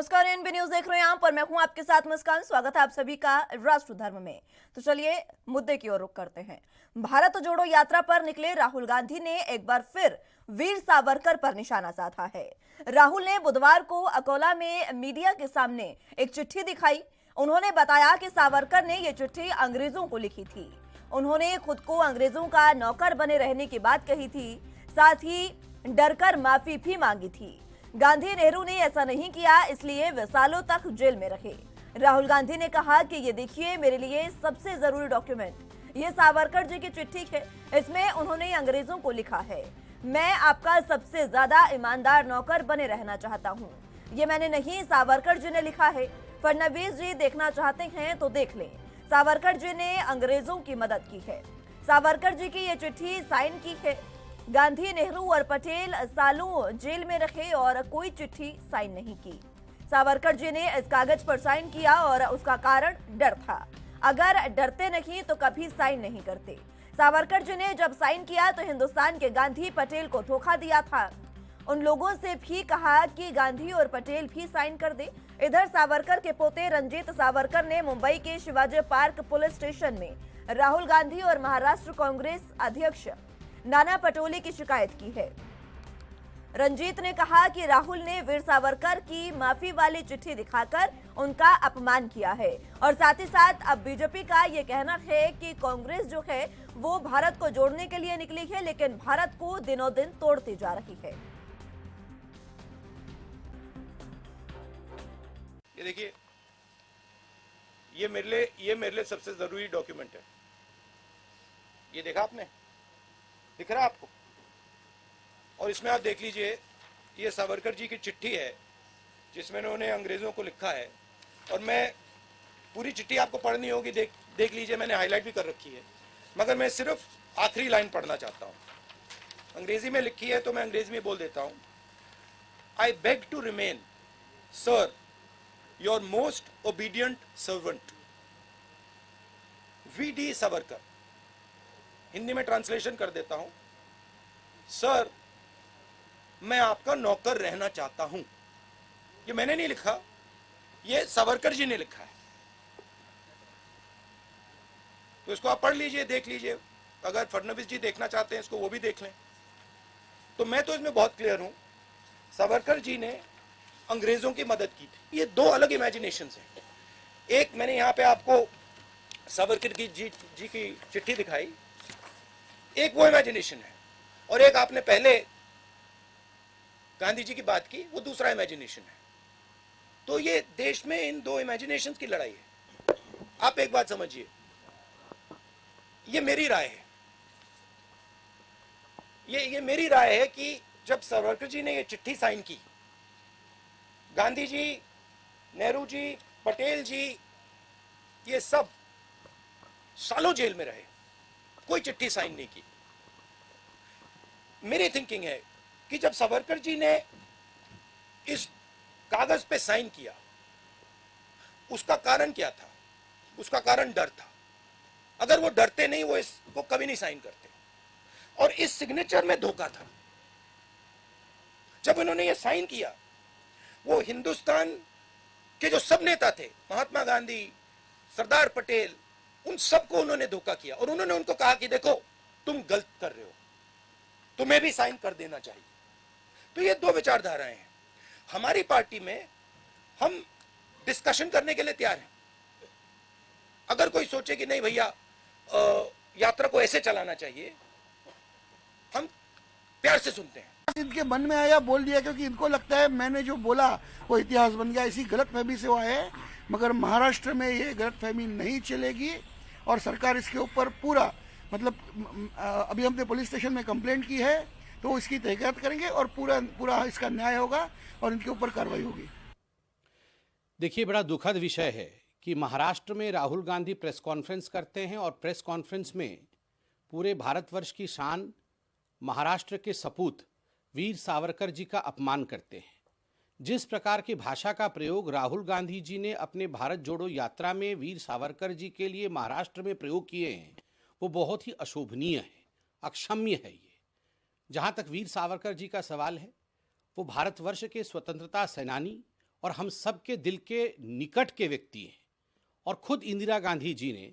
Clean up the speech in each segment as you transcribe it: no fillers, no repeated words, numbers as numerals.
नमस्कार, NB news देख रहे हैं आप और मैं हूं आपके साथ मुस्कान। स्वागत है आप सभी का राष्ट्र धर्म में। तो चलिए मुद्दे की ओर रुख करते हैं। भारत जोड़ो यात्रा पर निकले राहुल गांधी ने एक बार फिर वीर सावरकर पर निशाना साधा है। राहुल ने बुधवार को अकोला में मीडिया के सामने एक चिट्ठी दिखाई। उन्होंने बताया कि सावरकर ने यह चिट्ठी अंग्रेजों को लिखी थी। उन्होंने खुद को अंग्रेजों का नौकर बने रहने की बात कही थी, साथ ही डरकर माफी भी मांगी थी। गांधी नेहरू ने ऐसा नहीं किया, इसलिए वे सालों तक जेल में रहे। राहुल गांधी ने कहा कि ये देखिए, मेरे लिए सबसे जरूरी डॉक्यूमेंट ये सावरकर जी की चिट्ठी है। इसमें उन्होंने अंग्रेजों को लिखा है, मैं आपका सबसे ज्यादा ईमानदार नौकर बने रहना चाहता हूँ। ये मैंने नहीं, सावरकर जी ने लिखा है। फडणवीस जी देखना चाहते हैं तो देख लें। सावरकर जी ने अंग्रेजों की मदद की है। सावरकर जी की ये चिट्ठी साइन की है। गांधी, नेहरू और पटेल सालों जेल में रहे और कोई चिट्ठी साइन नहीं की। सावरकर जी ने इस कागज पर साइन किया और उसका कारण डर था। अगर डरते नहीं तो कभी साइन नहीं करते। सावरकर जी ने जब साइन किया तो हिंदुस्तान के गांधी पटेल को धोखा दिया था। उन लोगों से भी कहा कि गांधी और पटेल भी साइन कर दे। इधर सावरकर के पोते रंजीत सावरकर ने मुंबई के शिवाजी पार्क पुलिस स्टेशन में राहुल गांधी और महाराष्ट्र कांग्रेस अध्यक्ष नाना पटोले की शिकायत की है। रंजीत ने कहा कि राहुल ने वीर सावरकर की माफी वाली चिट्ठी दिखाकर उनका अपमान किया है और साथ ही साथ अब बीजेपी का यह कहना है कि कांग्रेस जो है वो भारत को जोड़ने के लिए निकली है, लेकिन भारत को दिनों दिन तोड़ती जा रही है। ये देखिए, ये मेरे लिए सबसे जरूरी डॉक्यूमेंट है। ये देखा आपने, दिख रहा है आपको? और इसमें आप देख लीजिए, ये सावरकर जी की चिट्ठी है जिसमें उन्होंने अंग्रेजों को लिखा है। और मैं पूरी चिट्ठी आपको पढ़नी होगी, देख लीजिए, मैंने हाईलाइट भी कर रखी है, मगर मैं सिर्फ आखिरी लाइन पढ़ना चाहता हूँ। अंग्रेजी में लिखी है तो मैं अंग्रेजी में बोल देता हूँ। I beg to remain sir your most obedient servant V D. Savarkar. Hindi में ट्रांसलेशन कर देता हूं, सर मैं आपका नौकर रहना चाहता हूं। ये मैंने नहीं लिखा, ये सावरकर जी ने लिखा है। तो इसको आप पढ़ लीजिए, देख लीजिए। अगर फडणवीस जी देखना चाहते हैं इसको, वो भी देख लें। तो मैं तो इसमें बहुत क्लियर हूं, सावरकर जी ने अंग्रेजों की मदद की थी। ये दो अलग इमेजिनेशंस हैं। एक मैंने यहां पे आपको सावरकर जी की चिट्ठी दिखाई, एक वो इमेजिनेशन है, और एक आपने पहले गांधी जी की बात की, वो दूसरा इमेजिनेशन है। तो ये देश में इन दो इमेजिनेशंस की लड़ाई है। आप एक बात समझिए, ये मेरी राय है, ये मेरी राय है कि जब सावरकर जी ने ये चिट्ठी साइन की, गांधी जी, नेहरू जी, पटेल जी, ये सब सालों जेल में रहे, कोई चिट्ठी साइन नहीं की। मेरी थिंकिंग है कि जब सावरकर जी ने इस कागज पे साइन किया, उसका कारण क्या था? उसका कारण डर था। अगर वो डरते नहीं, वो इसको कभी नहीं साइन करते। और इस सिग्नेचर में धोखा था। जब उन्होंने ये साइन किया, वो हिंदुस्तान के जो सब नेता थे, महात्मा गांधी, सरदार पटेल, उन सबको उन्होंने धोखा किया और उन्होंने उनको कहा कि देखो तुम गलत कर रहे हो, तुम्हें भी साइन कर देना चाहिए। तो ये दो विचारधाराएं हैं। हमारी पार्टी में हम डिस्कशन करने के लिए तैयार हैं। अगर कोई सोचे कि नहीं भैया यात्रा को ऐसे चलाना चाहिए, हम प्यार से सुनते हैं। इनके मन में आया बोल दिया, क्योंकि इनको लगता है मैंने जो बोला वो इतिहास बन गया। इसी गलतफहमी से वो आए, मगर महाराष्ट्र में ये गलतफहमी नहीं चलेगी और सरकार इसके ऊपर पूरा, मतलब अभी हमने पुलिस स्टेशन में कंप्लेंट की है, तो इसकी तहकीकात करेंगे और पूरा इसका न्याय होगा और इनके ऊपर कार्रवाई होगी। देखिए, बड़ा दुखद विषय है कि महाराष्ट्र में राहुल गांधी प्रेस कॉन्फ्रेंस करते हैं और प्रेस कॉन्फ्रेंस में पूरे भारतवर्ष की शान, महाराष्ट्र के सपूत वीर सावरकर जी का अपमान करते हैं। जिस प्रकार की भाषा का प्रयोग राहुल गांधी जी ने अपने भारत जोड़ो यात्रा में वीर सावरकर जी के लिए महाराष्ट्र में प्रयोग किए हैं, वो बहुत ही अशोभनीय है, अक्षम्य है। ये जहाँ तक वीर सावरकर जी का सवाल है, वो भारतवर्ष के स्वतंत्रता सेनानी और हम सबके दिल के निकट के व्यक्ति हैं। और खुद इंदिरा गांधी जी ने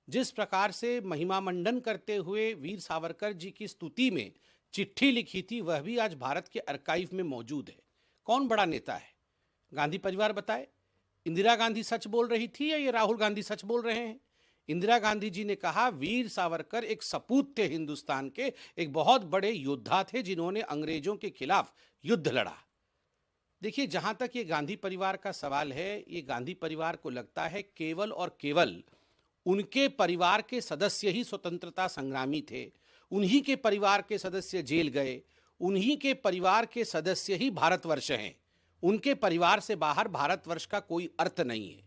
जिस प्रकार से महिमा मंडन करते हुए वीर सावरकर जी की स्तुति में चिट्ठी लिखी थी, वह भी आज भारत के आर्काइव में मौजूद है। कौन बड़ा नेता है? गांधी परिवार बताए, इंदिरा गांधी सच बोल रही थी या ये राहुल गांधी सच बोल रहे हैं? इंदिरा गांधी जी ने कहा वीर सावरकर एक सपूत थे हिंदुस्तान के, एक बहुत बड़े योद्धा थे जिन्होंने अंग्रेजों के खिलाफ युद्ध लड़ा। देखिए, जहां तक ये गांधी परिवार का सवाल है, ये गांधी परिवार को लगता है केवल और केवल उनके परिवार के सदस्य ही स्वतंत्रता संग्रामी थे, उन्हीं के परिवार के सदस्य जेल गए, उन्हीं के परिवार के सदस्य ही भारतवर्ष हैं, उनके परिवार से बाहर भारतवर्ष का कोई अर्थ नहीं है।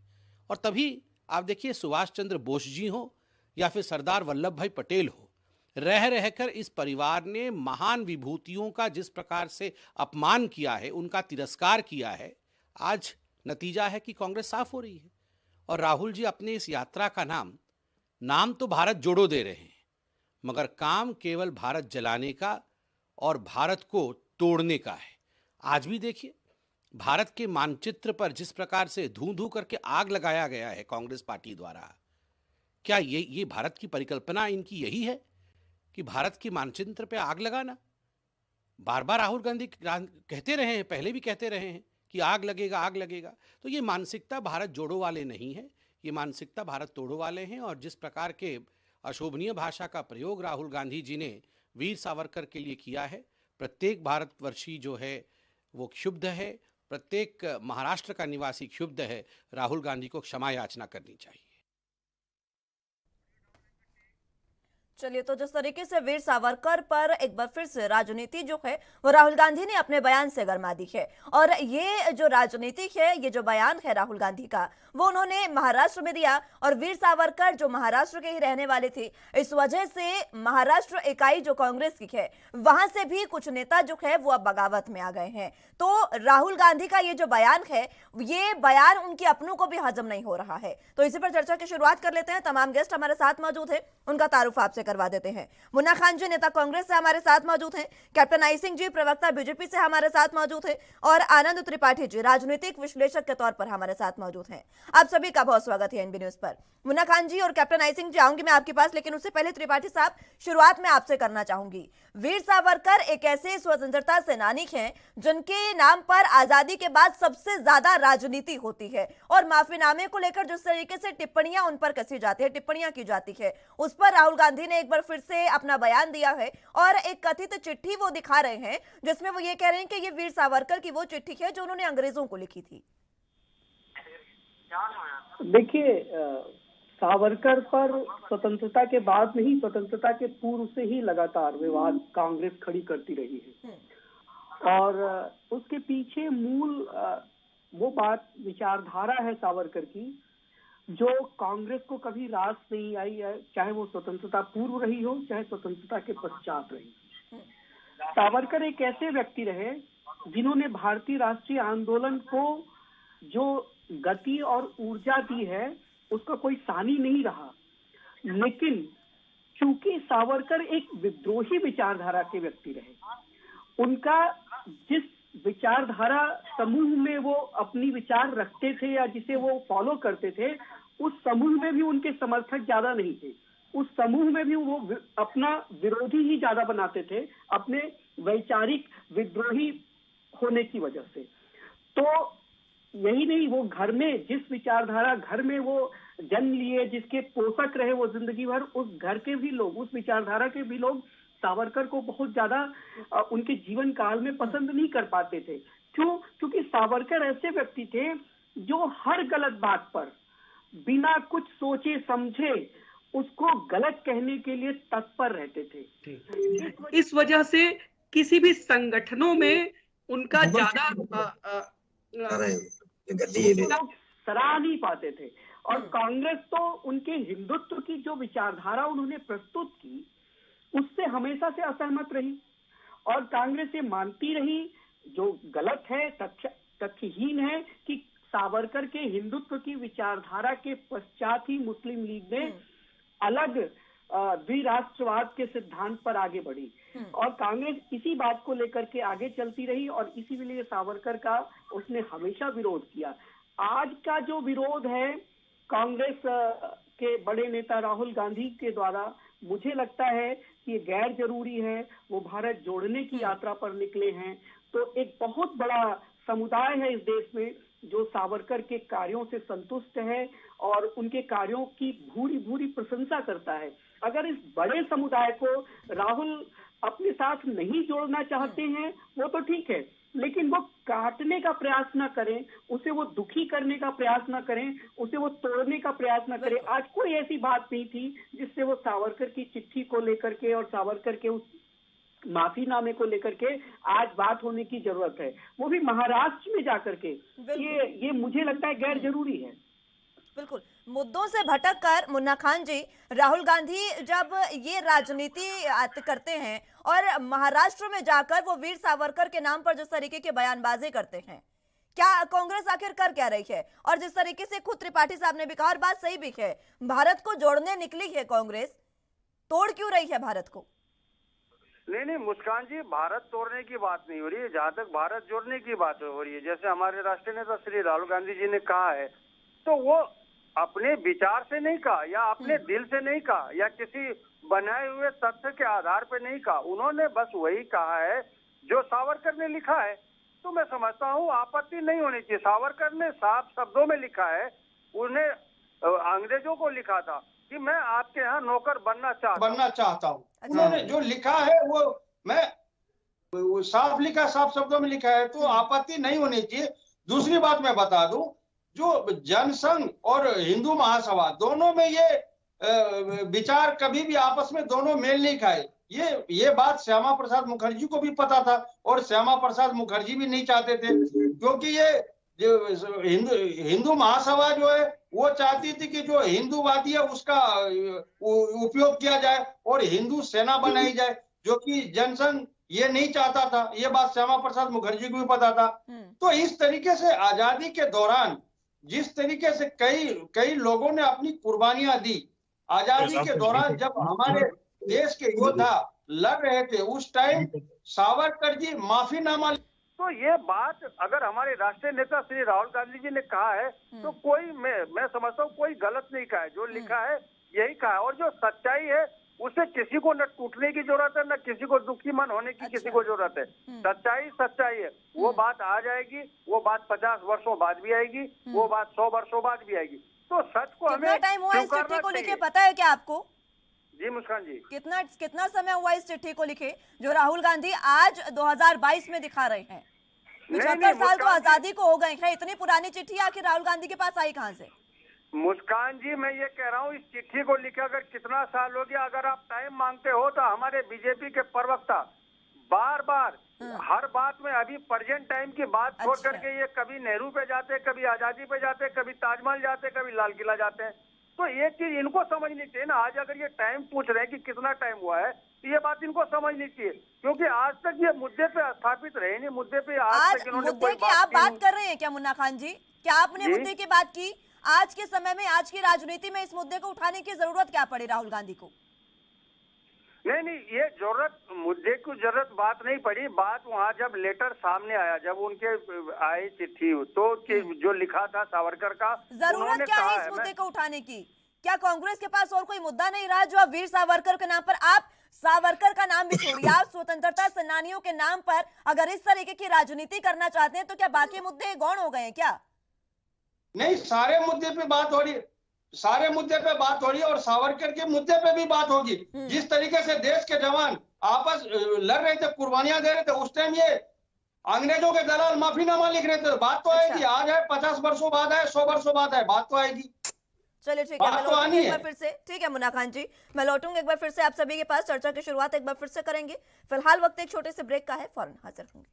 और तभी आप देखिए, सुभाष चंद्र बोस जी हो या फिर सरदार वल्लभ भाई पटेल हो, रह रहकर इस परिवार ने महान विभूतियों का जिस प्रकार से अपमान किया है, उनका तिरस्कार किया है, आज नतीजा है कि कांग्रेस साफ हो रही है। और राहुल जी अपने इस यात्रा का नाम तो भारत जोड़ो दे रहे हैं, मगर काम केवल भारत जलाने का और भारत को तोड़ने का है। आज भी देखिए, भारत के मानचित्र पर जिस प्रकार से धू धू करके आग लगाया गया है कांग्रेस पार्टी द्वारा, क्या ये भारत की परिकल्पना इनकी यही है कि भारत के मानचित्र पे आग लगाना? बार बार राहुल गांधी कहते रहे हैं, पहले भी कहते रहे हैं कि आग लगेगा, आग लगेगा। तो ये मानसिकता भारत जोड़ो वाले नहीं है, ये मानसिकता भारत तोड़ो वाले हैं। और जिस प्रकार के अशोभनीय भाषा का प्रयोग राहुल गांधी जी ने वीर सावरकर के लिए किया है, प्रत्येक भारतवर्षी जो है वो क्षुब्ध है, प्रत्येक महाराष्ट्र का निवासी क्षुब्ध है। राहुल गांधी को क्षमा याचना करनी चाहिए। चलिए, तो जिस तरीके से वीर सावरकर पर एक बार फिर से राजनीति जो है वो राहुल गांधी ने अपने बयान से गरमा दी है। और ये जो राजनीति है, ये जो बयान है राहुल गांधी का, वो उन्होंने महाराष्ट्र में दिया। और वीर सावरकर जो महाराष्ट्र के ही रहने वाले थे, इस वजह से महाराष्ट्र इकाई जो कांग्रेस की है, वहां से भी कुछ नेता जो है वो अब बगावत में आ गए हैं। तो राहुल गांधी का ये जो बयान है, ये बयान उनके अपनों को भी हजम नहीं हो रहा है। तो इसी पर चर्चा की शुरुआत कर लेते हैं। तमाम गेस्ट हमारे साथ मौजूद हैं, उनका तारुफ आपसे करवा देते हैं। मुन्ना खान जी नेता कांग्रेस से हमारे साथ मौजूद हैं, कैप्टन आई सिंह जी प्रवक्ता बीजेपी से हमारे साथ मौजूद हैं, और आनंद त्रिपाठी जी राजनीतिक विश्लेषक के तौर पर हमारे साथ मौजूद हैं। आप सभी का बहुत स्वागत है एनबी न्यूज पर। मुन्ना खान जी और कैप्टन आई सिंह जी, आऊंगी मैं आपके पास, लेकिन उससे पहले त्रिपाठी साहब, शुरुआत में आपसे करना चाहूंगी। वीर सावरकर एक ऐसे स्वतंत्रता सेनानी हैं जिनके नाम पर आजादी के बाद सबसे ज्यादा राजनीति होती है, और माफीनामे को लेकर जिस तरीके से टिप्पणियां उन पर कसी जाती है, टिप्पणियां की जाती है, उस पर राहुल गांधी ने एक बार फिर से अपना बयान दिया है और एक कथित चिट्ठी वो दिखा रहे हैं जिसमें वो ये कह रहे हैं कि ये वीर सावरकर की वो चिट्ठी है जो उन्होंने अंग्रेजों को लिखी थी। देखिए, सावरकर पर स्वतंत्रता के बाद नहीं, स्वतंत्रता के पूर्व से ही लगातार विवाद कांग्रेस खड़ी करती रही है। और उसके पीछे मूल वो बात, विचारधारा है सावरकर की, जो कांग्रेस को कभी रास नहीं आई है, चाहे वो स्वतंत्रता पूर्व रही हो, चाहे स्वतंत्रता के पश्चात रही। सावरकर एक ऐसे व्यक्ति रहे जिन्होंने भारतीय राष्ट्रीय आंदोलन को जो गति और ऊर्जा दी है, उसका कोई सानी नहीं रहा। लेकिन चूंकि सावरकर एक विद्रोही विचारधारा के व्यक्ति रहे, उनका जिस विचारधारा समूह में वो अपनी विचार रखते थे या जिसे वो फॉलो करते थे, उस समूह में भी उनके समर्थक ज्यादा नहीं थे। उस समूह में भी वो अपना विरोधी ही ज्यादा बनाते थे, अपने वैचारिक विद्रोही होने की वजह से। तो यही नहीं, वो घर में जिस विचारधारा घर में वो जन्म लिए, जिसके पोषक रहे वो जिंदगी भर, उस घर के भी लोग, उस विचारधारा के भी लोग सावरकर को बहुत ज्यादा उनके जीवन काल में पसंद नहीं कर पाते थे। क्यों? क्योंकि सावरकर ऐसे व्यक्ति थे जो हर गलत बात पर बिना कुछ सोचे समझे उसको गलत कहने के लिए तत्पर रहते थे। इस वजह से किसी भी संगठनों में उनका ज्यादा सराह नहीं पाते थे। और कांग्रेस तो उनके हिंदुत्व की जो विचारधारा उन्होंने प्रस्तुत की, उससे हमेशा से असहमत रही। और कांग्रेस ये मानती रही, जो गलत है, तथ्यहीन है, कि सावरकर के हिंदुत्व की विचारधारा के पश्चात ही मुस्लिम लीग ने अलग द्विराष्ट्रवाद के सिद्धांत पर आगे बढ़ी और कांग्रेस इसी बात को लेकर के आगे चलती रही और इसीलिए सावरकर का उसने हमेशा विरोध किया। आज का जो विरोध है कांग्रेस के बड़े नेता राहुल गांधी के द्वारा, मुझे लगता है कि ये गैर जरूरी है। वो भारत जोड़ने की यात्रा पर निकले हैं, तो एक बहुत बड़ा समुदाय है इस देश में जो सावरकर के कार्यों से संतुष्ट है और उनके कार्यों की भूरी भूरी प्रशंसा करता है। अगर इस बड़े समुदाय को राहुल अपने साथ नहीं जोड़ना चाहते हैं वो तो ठीक है, लेकिन वो काटने का प्रयास ना करें, उसे वो दुखी करने का प्रयास ना करें, उसे वो तोड़ने का प्रयास ना करें। आज कोई ऐसी बात नहीं थी जिससे वो सावरकर की चिट्ठी को लेकर के और सावरकर के उस माफीनामे को लेकर के आज बात होने की जरूरत है, वो भी महाराष्ट्र में जाकर के। ये मुझे लगता है गैर जरूरी है। बिल्कुल, मुद्दों से भटक कर मुन्ना खान जी, राहुल गांधी जब ये राजनीति करते हैं और महाराष्ट्र में जाकर वो वीर सावरकर के नाम पर जिस तरीके के बयानबाजी करते हैं, क्या कांग्रेस आखिर कर क्या रही है? और जिस तरीके से खुद त्रिपाठी साहब ने भी कहा और बात सही भी है, भारत को जोड़ने निकली है कांग्रेस, तोड़ क्यों रही है भारत को? नहीं मुस्कान जी, भारत तोड़ने की बात नहीं हो रही है, जहाँ तक भारत जोड़ने की बात हो रही है। जैसे हमारे राष्ट्रीय नेता श्री राहुल गांधी जी ने कहा है, तो वो अपने विचार से नहीं कहा या अपने दिल से नहीं कहा या किसी बनाए हुए तथ्य के आधार पर नहीं कहा। उन्होंने बस वही कहा है जो सावरकर ने लिखा है। तो मैं समझता हूँ आपत्ति नहीं होनी चाहिए। सावरकर ने साफ शब्दों में लिखा है, उन्हें अंग्रेजों को लिखा था कि मैं आपके यहाँ नौकर बनना चाहता हूँ। उन्होंने जो लिखा है वो साफ लिखा, साफ शब्दों में लिखा है, तो आपत्ति नहीं होनी चाहिए। दूसरी बात मैं बता दूं, जो जनसंघ और हिंदू महासभा दोनों में ये विचार कभी भी आपस में दोनों मेल नहीं खाए। ये बात श्यामा प्रसाद मुखर्जी को भी पता था और श्यामा प्रसाद मुखर्जी भी नहीं चाहते थे, क्योंकि ये जो हिंदू महासभा जो है वो चाहती थी कि जो हिंदूवादी है उसका उपयोग किया जाए और हिंदू सेना बनाई जाए, जो कि जनसंघ ये नहीं चाहता था। ये बात श्यामा प्रसाद मुखर्जी को भी पता था। तो इस तरीके से आजादी के दौरान जिस तरीके से कई लोगों ने अपनी कुर्बानियां दी, आजादी के दौरान जब हमारे देश के योद्धा लड़ रहे थे, उस टाइम सावरकर जी माफीनामा। तो ये बात अगर हमारे राष्ट्रीय नेता श्री राहुल गांधी जी ने कहा है तो कोई मैं समझता हूँ कोई गलत नहीं कहा है। जो लिखा है यही कहा है, और जो सच्चाई है उसे किसी को न टूटने की जरूरत है, न किसी को दुखी मन होने की किसी को जरूरत है। सच्चाई है, वो बात आ जाएगी, वो बात 50 वर्षों बाद भी आएगी, वो बात 100 वर्षों बाद भी आएगी। तो सच को हमें टाइम हुआ इस चिट्ठी को लिखे पता है क्या आपको? जी मुस्कान जी, कितना समय हुआ इस चिट्ठी को लिखे जो राहुल गांधी आज 2022 में दिखा रहे हैं? 75 साल तो आजादी को हो गए हैं, इतनी पुरानी चिट्ठी आखिर राहुल गांधी के पास आई कहां से? मुस्कान जी, मैं ये कह रहा हूँ इस चिट्ठी को लिखे अगर कितना साल हो गया, अगर आप टाइम मांगते हो तो हमारे बीजेपी के प्रवक्ता बार हर बात में अभी प्रेजेंट टाइम की बात छोड़ करके ये कभी नेहरू पे जाते, कभी आजादी पे जाते, कभी ताजमहल जाते, कभी लाल किला जाते हैं। तो ये चीज इनको समझनी चाहिए ना। आज अगर ये टाइम पूछ रहे हैं कि कितना टाइम हुआ है, तो ये बात इनको समझनी चाहिए, क्योंकि आज तक ये मुद्दे पे स्थापित रहे नहीं। मुद्दे पे आज तक इन्होंने मुद्दे की आप बात कर रहे हैं क्या मुन्ना खान जी? क्या आपने मुद्दे की बात की? आज के समय में, आज की राजनीति में इस मुद्दे को उठाने की जरूरत क्या पड़ी राहुल गांधी को? नहीं, ये मुद्दे की जरूरत बात नहीं पड़ी। बात वहाँ जब लेटर सामने आया, जब उनके आई चिट्ठी, तो जो लिखा था सावरकर का, जरूरत क्या है इस मुद्दे को उठाने की? क्या कांग्रेस के पास और कोई मुद्दा नहीं रहा जो वीर सावरकर के नाम पर, आप सावरकर का नाम भी छोड़िए, आप स्वतंत्रता सेनानियों के नाम पर अगर इस तरीके की राजनीति करना चाहते हैं तो क्या बाकी मुद्दे गौण हो गए हैं क्या? नहीं, सारे मुद्दे पे बात हो रही है, सारे मुद्दे पे बात हो रही है और सावरकर के मुद्दे पे भी बात होगी। जिस तरीके से देश के जवान आपस लड़ रहे थे, कुर्बानियां दे रहे थे, उस टाइम ये अंग्रेजों के दलाल माफीनामा लिख रहे थे। बात तो आएगी, आज है, 50 वर्षों बाद है, 100 वर्षों बाद है, बात तो आएगी। चलिए ठीक है, मैं लौटूंगी एक बार फिर से। ठीक है मुन्ना खान जी, मैं लौटूंगी एक बार फिर से आप सभी के पास। चर्चा की शुरुआत एक बार फिर से करेंगे। फिलहाल वक्त एक छोटे से ब्रेक का है, फौरन हाजिर होंगे।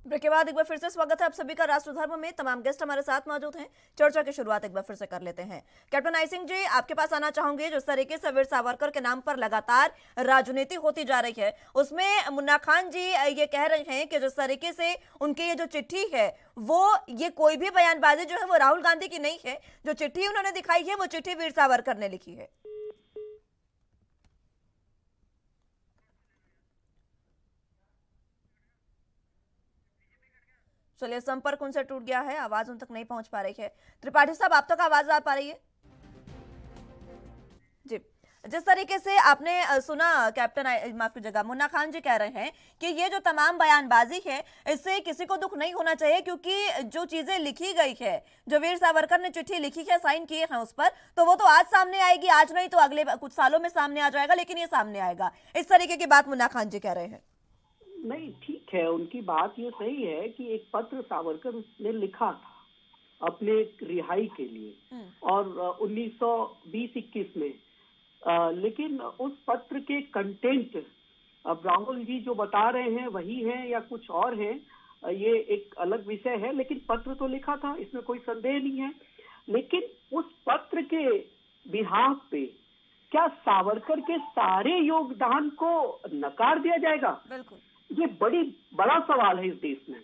ब्रेक के बाद एक बार फिर से स्वागत है आप सभी का राष्ट्र धर्म में। तमाम गेस्ट हमारे साथ मौजूद हैं। चर्चा की शुरुआत एक बार फिर से कर लेते हैं। कैप्टन आई सिंह जी, आपके पास आना चाहूंगे। जिस तरीके से वीर सावरकर के नाम पर लगातार राजनीति होती जा रही है, उसमें मुन्ना खान जी ये कह रहे हैं कि जिस तरीके से उनकी ये जो चिट्ठी है, वो ये कोई भी बयानबाजी जो है वो राहुल गांधी की नहीं है। जो चिट्ठी उन्होंने दिखाई है वो चिट्ठी वीर सावरकर ने लिखी है। चलिए, संपर्क उनसे टूट गया है, आवाज उन तक नहीं पहुंच पा रही है। त्रिपाठी साहब, आप तक आवाज आ पा रही है? जी, जिस तरीके से आपने सुना, कैप्टन माफ कीजिएगा, मुन्ना खान जी कह रहे हैं कि ये जो तमाम बयानबाजी है, इससे किसी को दुख नहीं होना चाहिए, क्योंकि जो चीजें लिखी गई है, जो वीर सावरकर ने चिट्ठी लिखी है, साइन किए हैं उस पर, तो वो तो आज सामने आएगी, आज नहीं तो अगले कुछ सालों में सामने आ जाएगा, लेकिन ये सामने आएगा। इस तरीके की बात मुन्ना खान जी कह रहे हैं। नहीं, ठीक है, उनकी बात ये सही है कि एक पत्र सावरकर ने लिखा था अपने रिहाई के लिए और 1920-21 में, लेकिन उस पत्र के कंटेंट अब राहुल जी जो बता रहे हैं वही है या कुछ और है, ये एक अलग विषय है। लेकिन पत्र तो लिखा था, इसमें कोई संदेह नहीं है। लेकिन उस पत्र के बिहाफ पे क्या सावरकर के सारे योगदान को नकार दिया जाएगा? बिल्कुल, ये बड़ा सवाल है इस देश में।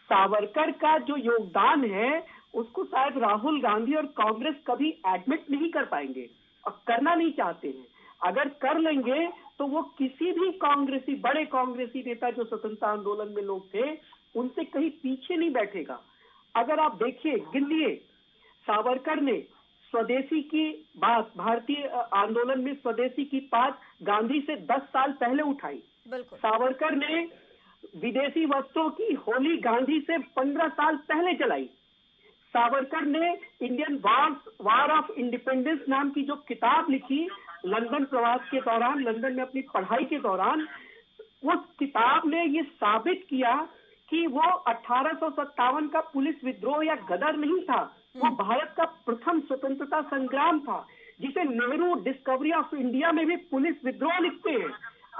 सावरकर का जो योगदान है उसको शायद राहुल गांधी और कांग्रेस कभी एडमिट नहीं कर पाएंगे और करना नहीं चाहते हैं। अगर कर लेंगे तो वो किसी भी कांग्रेसी, बड़े कांग्रेसी नेता जो स्वतंत्रता आंदोलन में लोग थे, उनसे कहीं पीछे नहीं बैठेगा। अगर आप देखिए, गिनिए, सावरकर ने स्वदेशी की बात, भारतीय आंदोलन में स्वदेशी की बात गांधी से 10 साल पहले उठाई। सावरकर ने विदेशी वस्त्रों की होली गांधी से 15 साल पहले चलाई। सावरकर ने इंडियन वार ऑफ इंडिपेंडेंस नाम की जो किताब लिखी लंदन प्रवास के दौरान, लंदन में अपनी पढ़ाई के दौरान, उस किताब ने ये साबित किया कि वो 1857 का पुलिस विद्रोह या गदर नहीं था, वो भारत का प्रथम स्वतंत्रता संग्राम था, जिसे नेहरू डिस्कवरी ऑफ इंडिया में भी पुलिस विद्रोह लिखते हैं।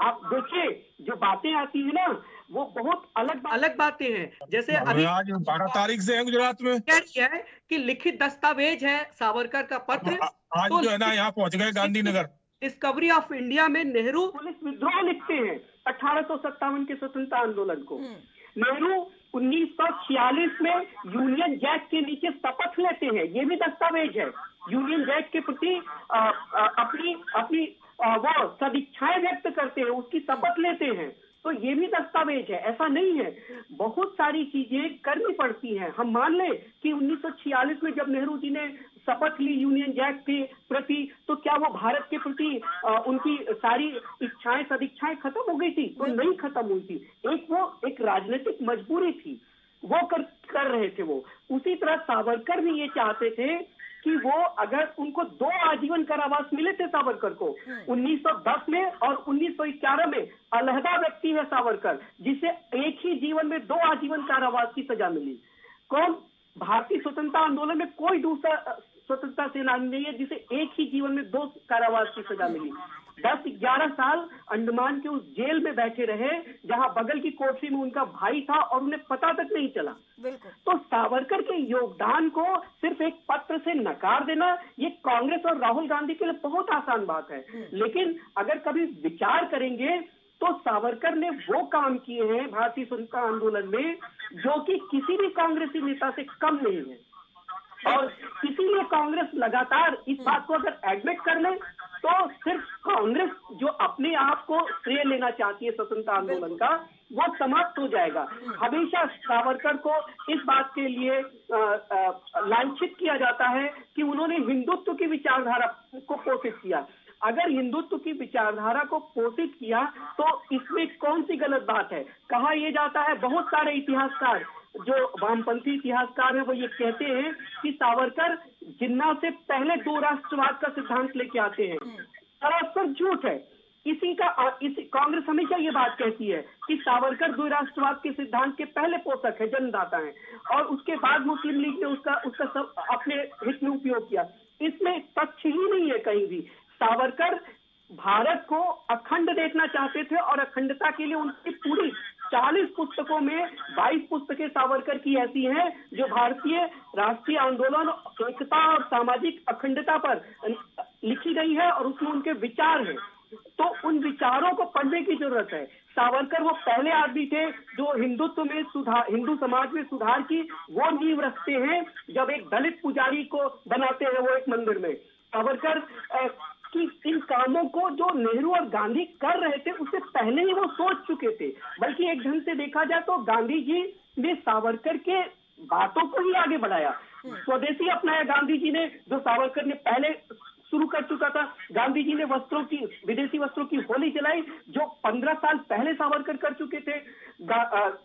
आप देखिए, जो बातें आती है ना, वो बहुत अलग बातें हैं। जैसे अभी आज 12 तारीख से है गुजरात में, क्या किया है कि लिखित दस्तावेज है सावरकर का पत्र, आज तो जो है ना यहाँ पहुंच गए गांधीनगर। डिस्कवरी ऑफ इंडिया में नेहरू पुलिस विद्रोह लिखते हैं 1857 के स्वतंत्रता आंदोलन को। नेहरू 1946 में यूनियन जैक के नीचे शपथ लेते हैं, ये भी दस्तावेज है। यूनियन जैक के प्रति अपनी वो सदिच्छाएं व्यक्त करते हैं, उसकी शपथ लेते हैं, तो ये भी दस्तावेज है। ऐसा नहीं है, बहुत सारी चीजें करनी पड़ती हैं। हम मान लें कि 1946 में जब नेहरू जी ने शपथ ली यूनियन जैक के प्रति, तो क्या वो भारत के प्रति उनकी सारी इच्छाएं सदिच्छाएं खत्म हो गई थी? तो नहीं खत्म हुई थी। एक राजनीतिक मजबूरी थी, वो कर रहे थे वो। उसी तरह सावरकर भी ये चाहते थे कि वो, अगर उनको 2 आजीवन कारावास मिले थे सावरकर को 1910 में और 1911 में, अलहदा व्यक्ति है सावरकर, जिसे एक ही जीवन में 2 आजीवन कारावास की सजा मिली। कौन? भारतीय स्वतंत्रता आंदोलन में कोई दूसरा स्वतंत्रता सेनानी नहीं है जिसे एक ही जीवन में 2 कारावास की सजा मिली। 10-11 साल अंडमान के उस जेल में बैठे रहे जहां बगल की कोठरी में उनका भाई था और उन्हें पता तक नहीं चला। तो सावरकर के योगदान को सिर्फ एक पत्र से नकार देना, ये कांग्रेस और राहुल गांधी के लिए बहुत आसान बात है। लेकिन अगर कभी विचार करेंगे तो सावरकर ने वो काम किए हैं भारतीय स्वतंत्रता आंदोलन में जो कि किसी भी कांग्रेसी नेता से कम नहीं है। और इसीलिए कांग्रेस लगातार इस बात को अगर एडमिट कर ले तो सिर्फ कांग्रेस जो अपने आप को श्रेय लेना चाहती है स्वतंत्रता आंदोलन का, वो समाप्त हो जाएगा। हमेशा सावरकर को इस बात के लिए लांछित किया जाता है कि उन्होंने हिंदुत्व की विचारधारा को पोषित किया। अगर हिंदुत्व की विचारधारा को पोषित किया तो इसमें कौन सी गलत बात है? कहा यह जाता है, बहुत सारे इतिहासकार जो वामपंथी इतिहासकार हैं वो ये कहते हैं कि सावरकर जिन्ना से पहले 2 राष्ट्रवाद का सिद्धांत लेके आते हैं। सरासर झूठ है। कांग्रेस हमेशा ये बात कहती है कि सावरकर 2 राष्ट्रवाद के सिद्धांत के पहले पोषक है, जन्मदाता हैं, और उसके बाद मुस्लिम लीग ने उसका सब अपने हित में उपयोग किया। इसमें तथ्य ही नहीं है कहीं भी। सावरकर भारत को अखंड देखना चाहते थे और अखंडता के लिए उनकी पूरी 40 पुस्तकों में 22 पुस्तकें सावरकर की ऐसी हैं जो भारतीय राष्ट्रीय आंदोलन, एकता और सामाजिक अखंडता पर लिखी गई है और उसमें उनके विचार हैं। तो उन विचारों को पढ़ने की जरूरत है। सावरकर वो पहले आदमी थे जो हिंदुत्व में सुधार, हिंदू समाज में सुधार की वो नींव रखते हैं जब एक दलित पुजारी को बनाते हैं वो एक मंदिर में। सावरकर कि इन कामों को जो नेहरू और गांधी कर रहे थे उससे पहले ही वो सोच चुके थे। बल्कि एक ढंग से देखा जाए तो गांधी जी ने सावरकर के बातों को ही आगे बढ़ाया। स्वदेशी अपनाया गांधी जी ने, जो सावरकर ने पहले शुरू कर चुका था। गांधी जी ने वस्त्रों की, विदेशी वस्त्रों की होली जलाई जो 15 साल पहले सावरकर कर चुके थे।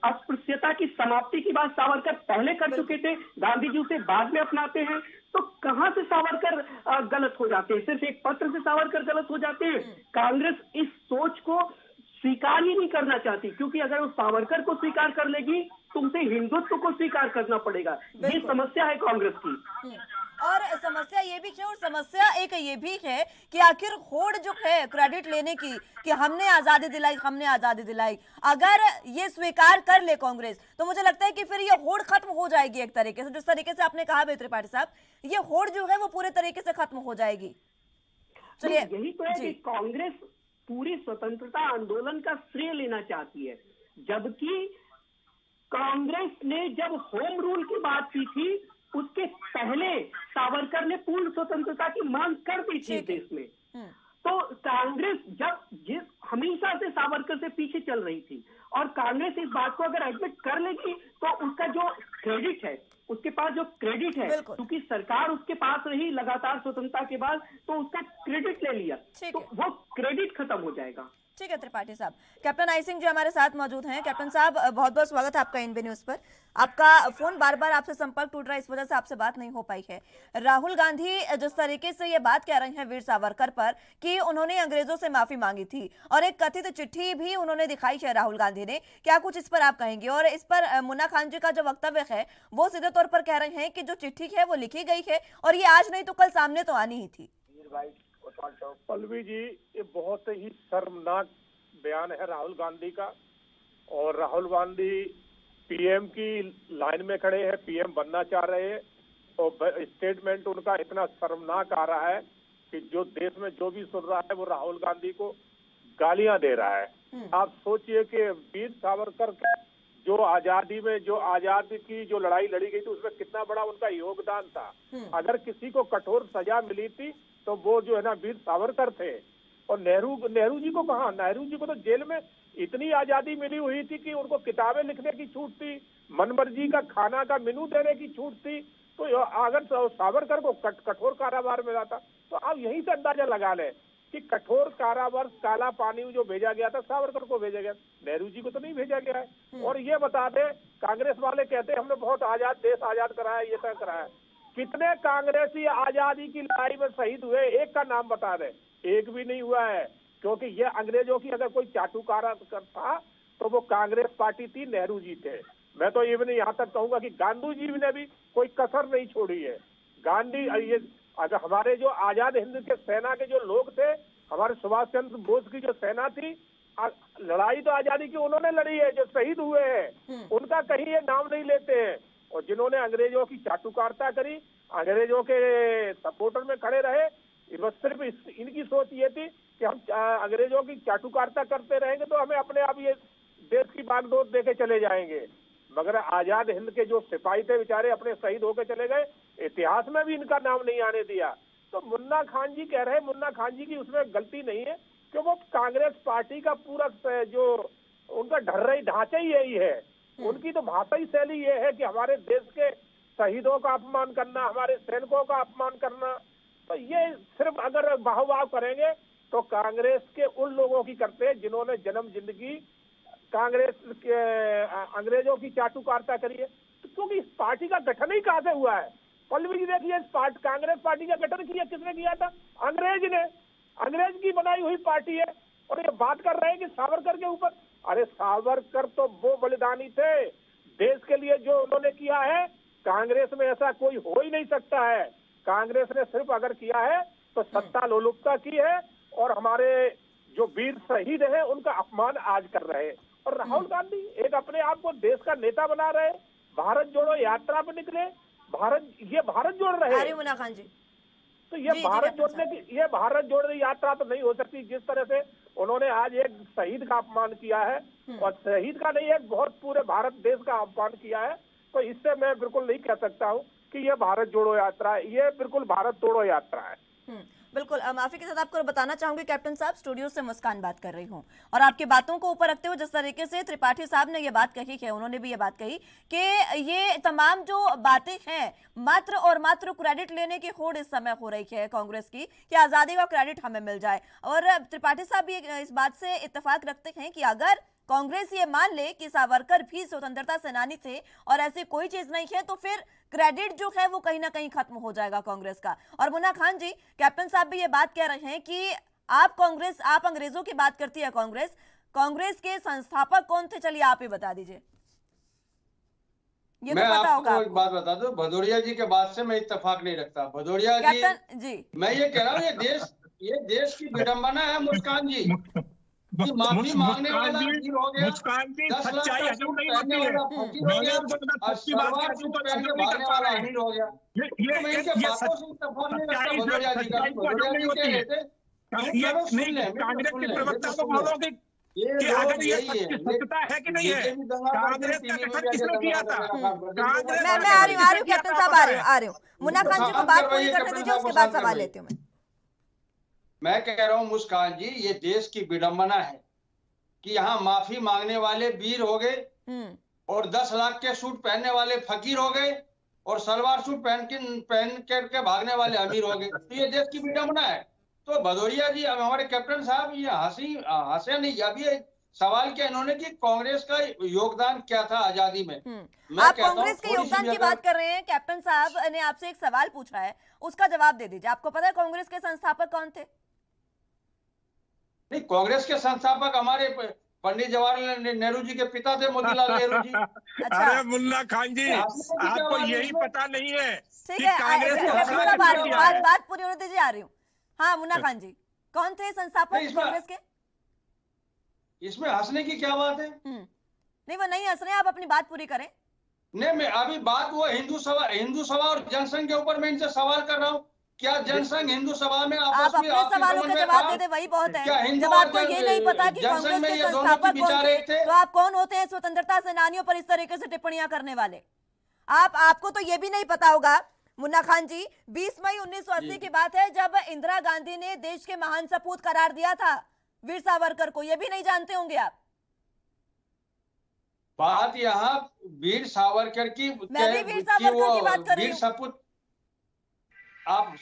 अस्पृश्यता की समाप्ति की बात सावरकर पहले कर चुके थे, गांधी जी उसे बाद में अपनाते हैं। तो कहां से सावरकर गलत हो जाते हैं? सिर्फ एक पत्र से सावरकर गलत हो जाते हैं? कांग्रेस इस सोच को स्वीकार ही नहीं करना चाहती, क्योंकि अगर वो सावरकर को स्वीकार कर लेगी तो उसे हिंदुत्व को स्वीकार करना पड़ेगा। ये समस्या है कांग्रेस की। और समस्या ये भी है, और समस्या एक ये भी है कि आखिर होड़ जो है क्रेडिट लेने की कि हमने आजादी दिलाई, हमने आजादी दिलाई, अगर ये स्वीकार कर ले कांग्रेस तो मुझे लगता है कि फिर ये होड़ खत्म हो जाएगी एक तरीके से। जिस तरीके से आपने कहा त्रिपाठी साहब, ये होड़ जो है वो पूरे तरीके से खत्म हो जाएगी। चलिए, यही तो है कि कांग्रेस पूरी स्वतंत्रता आंदोलन का श्रेय लेना चाहती है, जबकि कांग्रेस ने जब होम रूल की बात की थी उसके पहले सावरकर ने पूर्ण स्वतंत्रता की मांग कर दी थी देश में। तो कांग्रेस हमेशा से सावरकर से पीछे चल रही थी, और कांग्रेस इस बात को अगर एडमिट कर लेगी तो उसका जो क्रेडिट है, उसके पास जो क्रेडिट है, क्योंकि सरकार उसके पास रही लगातार स्वतंत्रता के बाद, तो उसका क्रेडिट ले लिया, तो वो क्रेडिट खत्म हो जाएगा। ठीक है त्रिपाठी साहब। कैप्टन आई सिंह जी हमारे साथ मौजूद हैं। कैप्टन साहब, बहुत बहुत स्वागत है आपका एनबी न्यूज पर। आपका फोन बार बार आपसे संपर्क टूट रहा है, इस वजह से आपसे बात नहीं हो पाई है। राहुल गांधी जिस तरीके से ये बात कह रहे हैं वीर सावरकर पर कि उन्होंने अंग्रेजों से माफी मांगी थी और एक कथित चिट्ठी भी उन्होंने दिखाई है राहुल गांधी ने, क्या कुछ इस पर आप कहेंगे? और इस पर मुन्ना खान जी का जो वक्तव्य है वो सीधे तौर पर कह रहे हैं कि जो चिट्ठी है वो लिखी गई है और ये आज नहीं तो कल सामने तो आनी ही थी। पल्लवी जी, ये बहुत ही शर्मनाक बयान है राहुल गांधी का। और राहुल गांधी पीएम की लाइन में खड़े हैं, पीएम बनना चाह रहे हैं, और स्टेटमेंट उनका इतना शर्मनाक आ रहा है कि जो देश में जो भी सुन रहा है वो राहुल गांधी को गालियां दे रहा है। आप सोचिए कि वीर सावरकर का जो आजादी में जो आजादी की जो लड़ाई लड़ी गई थी उसमें कितना बड़ा उनका योगदान था। अगर किसी को कठोर सजा मिली थी तो वो जो है ना वीर सावरकर थे। और नेहरू जी को कहा, नेहरू जी को तो जेल में इतनी आजादी मिली हुई थी कि उनको किताबें लिखने की छूट थी, मनमर्जी का खाना का मेनू देने की छूट थी। तो अगर सावरकर को कठोर कारावार मिला था तो आप यहीं से अंदाजा लगा लें कि कठोर कारावार, काला पानी जो भेजा गया था सावरकर को भेजा गया, नेहरू जी को तो नहीं भेजा गया है। और ये बता दें, कांग्रेस वाले कहते हैं हमने बहुत आजाद देश आजाद कराया, ये तय कराया। कितने कांग्रेसी आजादी की लड़ाई में शहीद हुए, एक का नाम बता दें। एक भी नहीं हुआ है, क्योंकि ये अंग्रेजों की अगर कोई चाटुकारा था तो वो कांग्रेस पार्टी थी, नेहरू जी थे। मैं तो इवन यहाँ तक कहूंगा कि गांधी जी ने भी कोई कसर नहीं छोड़ी है। गांधी ये अगर हमारे जो आजाद हिंद के सेना के जो लोग थे, हमारे सुभाष चंद्र बोस की जो सेना थी, लड़ाई तो आजादी की उन्होंने लड़ी है। जो शहीद हुए हैं उनका कहीं ये नाम नहीं लेते हैं। और जिन्होंने अंग्रेजों की चाटुकारिता करी, अंग्रेजों के सपोर्टर में खड़े रहे, बस सिर्फ इनकी सोच ये थी कि हम अंग्रेजों की चाटुकारिता करते रहेंगे तो हमें अपने आप ये देश की बागडोर देके चले जाएंगे। मगर आजाद हिंद के जो सिपाही थे बेचारे अपने शहीद होके चले गए, इतिहास में भी इनका नाम नहीं आने दिया। तो मुन्ना खान जी कह रहे हैं, मुन्ना खान जी की उसमें गलती नहीं है कि वो कांग्रेस पार्टी का पूरा जो उनका ढांचा ही यही है। उनकी तो भाषा ही शैली ये है कि हमारे देश के शहीदों का अपमान करना, हमारे सैनिकों का अपमान करना। तो ये सिर्फ अगर वाह करेंगे तो कांग्रेस के उन लोगों की करते हैं जिन्होंने जन्म जिंदगी कांग्रेस के अंग्रेजों की चाटुकारिता करी है। तो क्योंकि इस पार्टी का गठन ही कहां से हुआ है? पल्लवी जी देखिए, कांग्रेस पार्टी का गठन किया किसने किया था? अंग्रेज ने। अंग्रेज की बनाई हुई पार्टी है। और ये बात कर रहे हैं कि सावरकर के ऊपर, अरे सावरकर तो वो बलिदानी थे देश के लिए, जो उन्होंने किया है कांग्रेस में ऐसा कोई हो ही नहीं सकता है। कांग्रेस ने सिर्फ अगर किया है तो सत्ता लोलुपता की है और हमारे जो वीर शहीद हैं उनका अपमान आज कर रहे हैं। और राहुल गांधी एक अपने आप को देश का नेता बना रहे, भारत जोड़ो यात्रा पे निकले, भारत जोड़ रहे हैं। मुन्ना खान जी, तो ये भारत जोड़ने यात्रा तो नहीं हो सकती। जिस तरह से उन्होंने आज एक शहीद का अपमान किया है, और शहीद का नहीं, एक बहुत पूरे भारत देश का अपमान किया है, तो इससे मैं बिल्कुल नहीं कह सकता हूँ कि ये भारत जोड़ो यात्रा है, ये बिल्कुल भारत तोड़ो यात्रा है। बिल्कुल। माफी के साथ आपको बताना चाहूंगी कैप्टन साहब, स्टूडियो से मुस्कान बात कर रही हूं, और आपकी बातों को ऊपर रखते हुए जिस तरीके से त्रिपाठी साहब ने ये बात कही है, उन्होंने भी ये बात कही कि ये तमाम जो बातें हैं मात्र और मात्र क्रेडिट लेने की होड़ इस समय हो रही है कांग्रेस की, कि आजादी का क्रेडिट हमें मिल जाए। और त्रिपाठी साहब भी इस बात से इत्तेफाक रखते हैं कि अगर कांग्रेस ये मान ले कि सावरकर भी स्वतंत्रता सेनानी थे और ऐसी कोई चीज नहीं है, तो फिर क्रेडिट जो है वो कहीं ना कहीं खत्म हो जाएगा कांग्रेस का। और मुन्ना खान जी, कैप्टन साहब भी ये बात कह रहे हैं कि आप अंग्रेजों की बात करती है कांग्रेस के संस्थापक कौन थे, चलिए आप ही बता दीजिए। ये मैं तो पता होगा आपको एक बात बता दूं, भदौरिया जी के बात से मैं इत्तेफाक नहीं रखता। भदौरिया जी, मैं ये कह रहा हूँ, ये देश की विडंबना है मुस्कान जी, कि माफी मांगने वाला फकीर हो गया, 10 लाख का सूट पहनने वाला फकीर हो गया, और सलवार सूट पहन के भागने वाला अमीर हो गया। तो मैं इनके बातों से इत्तेफाक नहीं रखता भदौरिया जी का। भदौरिया जी कह रहे थे, कांग्रेस के प्रवक्ता को बोलो कि अगर ये सत्यता है कि नहीं है, कांग्रेस का गठन किसने किया था? मैं आ रही हूँ कैप्टन साहब, आ रही हूँ। मुन्ना खान जी को बात पूरी करने दीजिए, उसके बाद सवाल लेती हूँ मैं कह रहा हूँ मुस्कान जी, ये देश की विडंबना है कि यहाँ माफी मांगने वाले वीर हो गए, और 10 लाख के सूट पहनने वाले फकीर हो गए, और सलवार सूट पहन करके भागने वाले अमीर हो गए। तो ये देश की विडंबना है। तो भदौरिया जी, हमारे कैप्टन साहब, ये हंसे नहीं, अभी एक सवाल किया इन्होंने कि कांग्रेस का योगदान क्या था आजादी में। आप कांग्रेस के योगदान की बात कर रहे हैं, कैप्टन साहब ने आपसे एक सवाल पूछा है, उसका जवाब दे दीजिए। आपको पता है कांग्रेस के संस्थापक कौन थे? नहीं, कांग्रेस के संस्थापक हमारे पंडित जवाहरलाल नेहरू जी के पिता थे, मोतीलाल नेहरू जी। अच्छा। अरे मुन्ना खान जी, आपको यही पता नहीं है ठीक है, बात पूरी होने दीजिए, आ रही हूँ। हाँ मुन्ना खान जी, कौन थे संस्थापक कांग्रेस के? इसमें हंसने की क्या बात है? नहीं, वो नहीं हंस रहे, आप अपनी बात पूरी करें। नहीं, मैं अभी बात वो हिंदू सभा और जनसंघ के ऊपर मैं इनसे सवाल कर रहा हूँ। क्या जनसंघ हिंदू सभा में आप अपने सवालों के जवाब दे दे, वही बहुत है। जब आपको ये नहीं पता कि कांग्रेस के संस्थापक कौन थे, तो आप कौन होते हैं स्वतंत्रता सेनानियों पर इस तरीके से टिप्पणियां करने वाले? आपको तो ये भी नहीं पता होगा मुन्ना खान जी, 20 मई 1980 की बात है जब इंदिरा गांधी ने देश के महान सपूत करार दिया था वीर सावरकर को, ये भी नहीं जानते होंगे आप। बात यहाँ वीर सावरकर की, मैं भी वीर सावरकर की बात कर रही हूँ। सपूत, आप